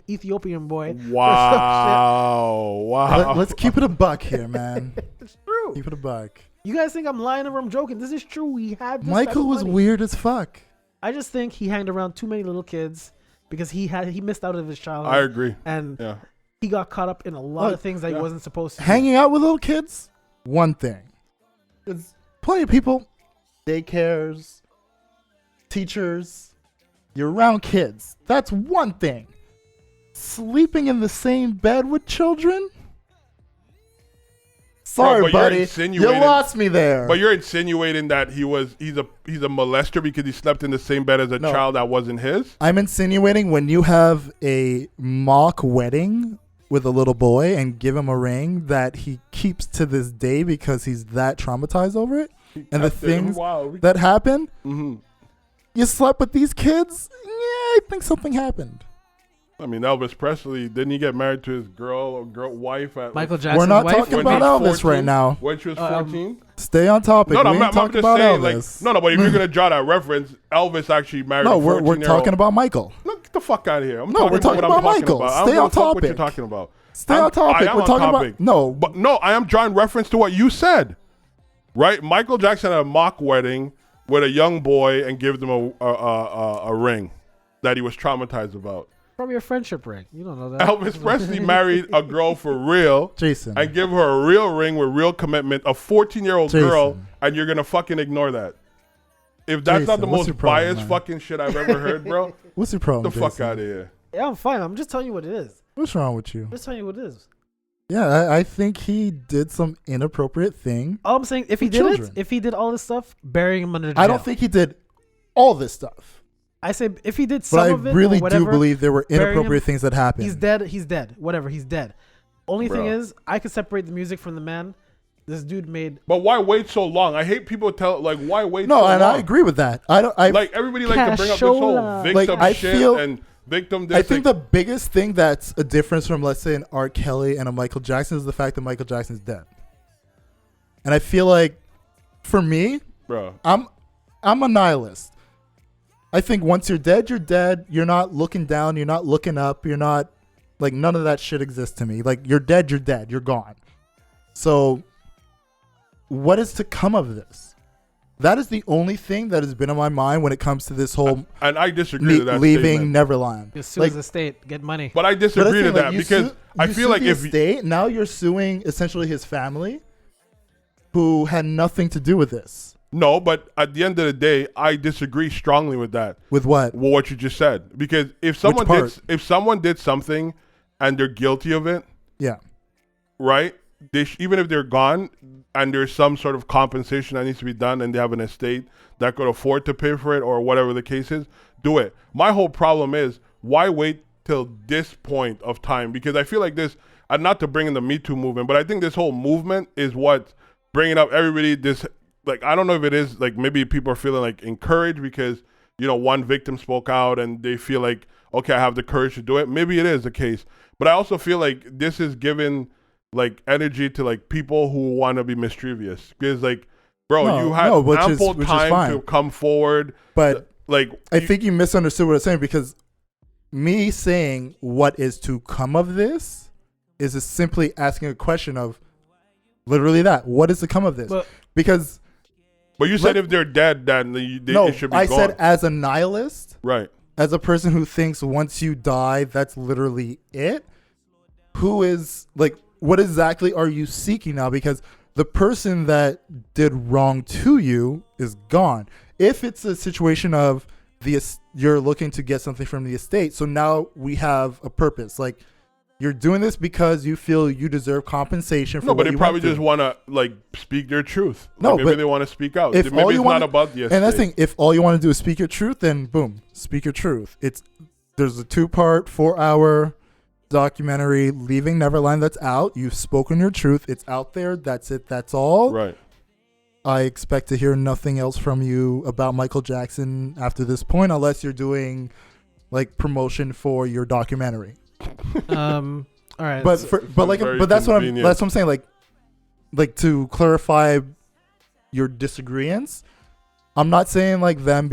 Ethiopian boy. Wow. Wow. Let's keep it a buck here, man. It's true. Keep it a buck. You guys think I'm lying or I'm joking? This is true. He had this type Michael of was money. weird as fuck. I just think he hanged around too many little kids because he missed out of his childhood. I agree. And Yeah. he got caught up in a lot Look, of things that yeah. he wasn't supposed to. Hanging out with little kids, one thing. There's plenty of people, daycares, teachers, you're around kids. That's one thing. Sleeping in the same bed with children? Sorry, but you're buddy. You insinuating- lost me there. But you're insinuating that he's a molester because he slept in the same bed as a No. child that wasn't his? I'm insinuating when you have a mock wedding with a little boy and give him a ring that he keeps to this day because he's that traumatized over it, and the things that happened, you slept with these kids? Yeah, I think something happened. I mean, Elvis Presley, didn't he get married to his wife at Michael Jackson's We're not wife. talking when about he was Elvis 14? right now. When she was 14? Stay on topic. No, we I'm ain't not talking just about saying, Elvis. like, no, but if you're going to draw that reference, Elvis actually married No, a we're 14-year-old. talking about Michael. Look, get the fuck out of here. I'm No, we're talking what I'm about Michael. About. Stay I don't on give a fuck what you're topic. talking about. Stay on topic. I am We're on talking topic. about no. But no, I am drawing reference to what you said. Right? Michael Jackson had a mock wedding with a young boy and gave them a ring that he was traumatized about. From your friendship ring. You don't know that. Elvis Presley married a girl for real. Jason. And give her a real ring with real commitment, a 14-year-old girl, Jason. and you're going to fucking ignore that. If that's not Jason, the what's most your problem, biased man? fucking shit I've ever heard, bro, What's your problem? get the fuck Jason? out of here. Yeah, I'm fine. I'm just telling you what it is. What's wrong with you? I'm just telling you what it is. Yeah, I think he did some inappropriate thing. All I'm saying, if he With did children. if he did all this stuff, burying him under the jail. I don't think he did all this stuff. I say if he did But some I of it, really or whatever, do believe there were burying inappropriate him, things that happened. he's dead. He's dead. Whatever. He's dead. Only thing Bro. is, I could separate the music from the man. This dude made. But why wait so long? I hate people tell, like, why wait so No, long? and I agree with that. I don't. I Like, everybody like to bring up this whole Cashola. victim Like, I shit feel- and victim this. I think the biggest thing that's a difference from, let's say, an R.Kelly and a Michael Jackson is the fact that Michael Jackson's dead. And I feel like, for me, bro. I'm a nihilist. I think once you're dead, you're dead. You're not looking down. You're not looking up. You're not, like, none of that shit exists to me. Like, you're dead. You're dead. You're gone. So, what is to come of this? That is the only thing that has been on my mind when it comes to this whole And I disagree to that leaving statement. Neverland. Just sue Like, the state, get money. But I but that's disagree the to thing, that you because sue- I you feel sue like the if estate, now you're suing essentially his family, who had nothing to do with this. no, but at the end of the day, I disagree strongly with that. With what? Well, what you just said, because if someone part? did something and they're guilty of it, Yeah. right? Even if they're gone and there's some sort of compensation that needs to be done and they have an estate that could afford to pay for it or whatever the case is, do it. My whole problem is why wait till this point of time? Because I feel like this, and not to bring in the Me Too movement, but I think this whole movement is what bringing up everybody. This, like, I don't know if it is like maybe people are feeling like encouraged because, you know, one victim spoke out and they feel like, okay, I have the courage to do it. Maybe it is the case, but I also feel like this is given like energy to like people who want to be mischievous because, like, bro, No, you had which is ample time fine. to come forward. But Like, I think you misunderstood what I'm saying, because me saying what is to come of this is just simply asking a question of literally that. What is to come of this? But- Because but you said if they're dead, then no, it should be I gone. said as a nihilist, Right. as a person who thinks once you die, that's literally it. Who is like, what exactly are you seeking now? Because the person that did wrong to you is gone. If it's a situation of you're looking to get something from the estate, so now we have a purpose. Like, you're doing this because you feel you deserve compensation for No, what but they you probably went through. just want to like speak their truth. No, Like, maybe but they want to speak out. if Maybe all it's you not wanna- about the estate. And that's the thing, if all you want to do is speak your truth, then boom, speak your truth. There's a 2-part, 4-hour documentary, Leaving Neverland, that's out. You've spoken your truth. It's out there. That's it. That's all. Right. I expect to hear nothing else from you about Michael Jackson after this point, unless you're doing like promotion for your documentary. All right. But so- very that's what convenient. I'm saying. Like to clarify your disagreements, I'm not saying like them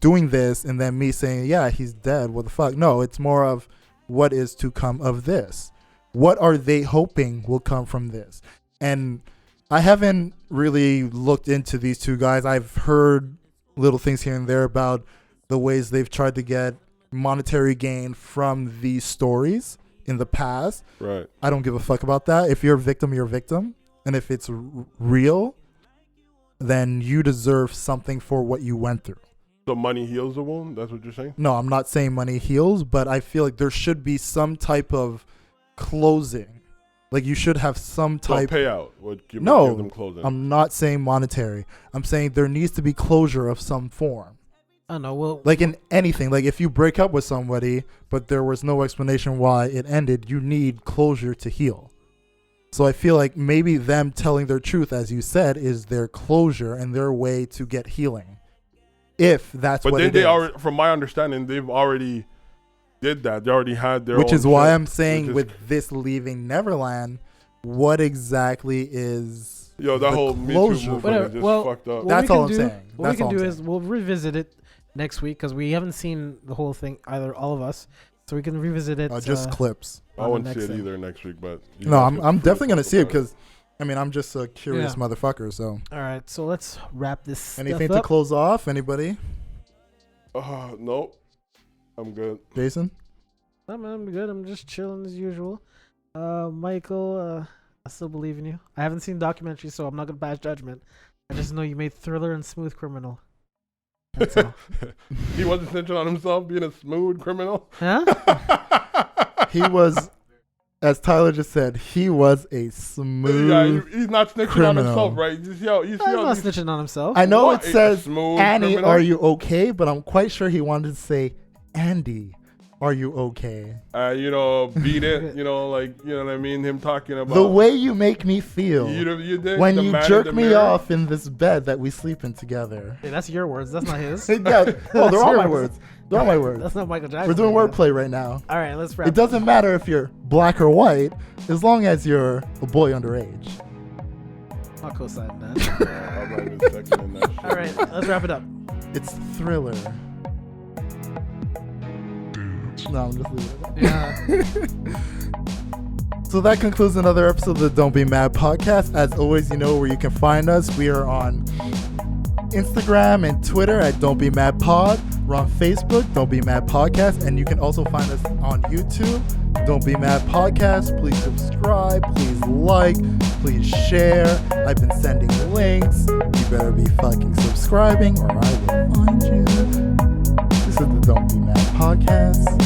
doing this and then me saying, yeah, he's dead. What the fuck? No, it's more of what is to come of this. What are they hoping will come from this? And I haven't really looked into these two guys. I've heard little things here and there about the ways they've tried to get monetary gain from these stories in the past. Right. I don't give a fuck about that. If you're a victim, you're a victim. And if it's real, then you deserve something for what you went through. So money heals the wound? That's what you're saying? No, I'm not saying money heals, but I feel like there should be some type of closing Like you should have some So type. payout would give No, them closing. I'm not saying monetary. I'm saying there needs to be closure of some form. I don't know. Well, Like in anything, like if you break up with somebody, but there was no explanation why it ended, you need closure to heal. So I feel like maybe them telling their truth, as you said, is their closure and their way to get healing. If that's but what then it they is. already, from my understanding, they've already did that. They already had their Which own is why shit, I'm saying which is- with this leaving Neverland, what exactly is yo, that the whole Me Too closure? movement Whatever. is just Well, fucked up. what That's we all can I'm do- saying. What That's we all can I'm do saying. is we'll revisit it next week because we haven't seen the whole thing either, all of us. So we can revisit it. Just clips. I on the wouldn't see next it thing. either next week, but you No, guys I'm can I'm free definitely gonna talk see it about because, I mean, I'm just a curious Yeah. motherfucker. So All right, so let's wrap this. anything stuff to up. close off? Anybody? Nope, I'm good. Jason? I'm good. I'm just chilling as usual. Michael, I still believe in you. I haven't seen the documentary, so I'm not gonna pass judgment. I just know you made Thriller and Smooth Criminal. That's all. He wasn't snitching on himself, being a smooth criminal. Huh? He was, as Tyler just said, he was a smooth. Yeah, he's not snitching on criminal. himself, right? You see how He's not snitching on himself. I know What? it says, Smooth Annie, criminal? are you okay? But I'm quite sure he wanted to say, Andy, are you okay? Beat it. Like, you know what I mean? Him talking about The way you make me feel you did when the you man in jerk the me mirror. off in this bed that we sleep in together. Hey, that's your words. That's not his. Yeah, oh, That's they're all your my words. They're all my words. That's not Michael Jackson. We're doing wordplay right now. All right, let's wrap. It doesn't matter if you're black or white, as long as you're a boy underage. I'll co-sign that. I'm not even seconding that shit. All right, let's wrap it up. It's Thriller. No, I'm just leaving it. Yeah. So that concludes another episode of the Don't Be Mad podcast. As always, you know where you can find us. We are on Instagram and Twitter at Don't Be Mad Pod. We're on Facebook, Don't Be Mad Podcast. And you can also find us on YouTube, Don't Be Mad Podcast. Please subscribe, please like, please share. I've been sending links. You better be fucking subscribing or I will find you. This is the Don't Be Mad Podcast.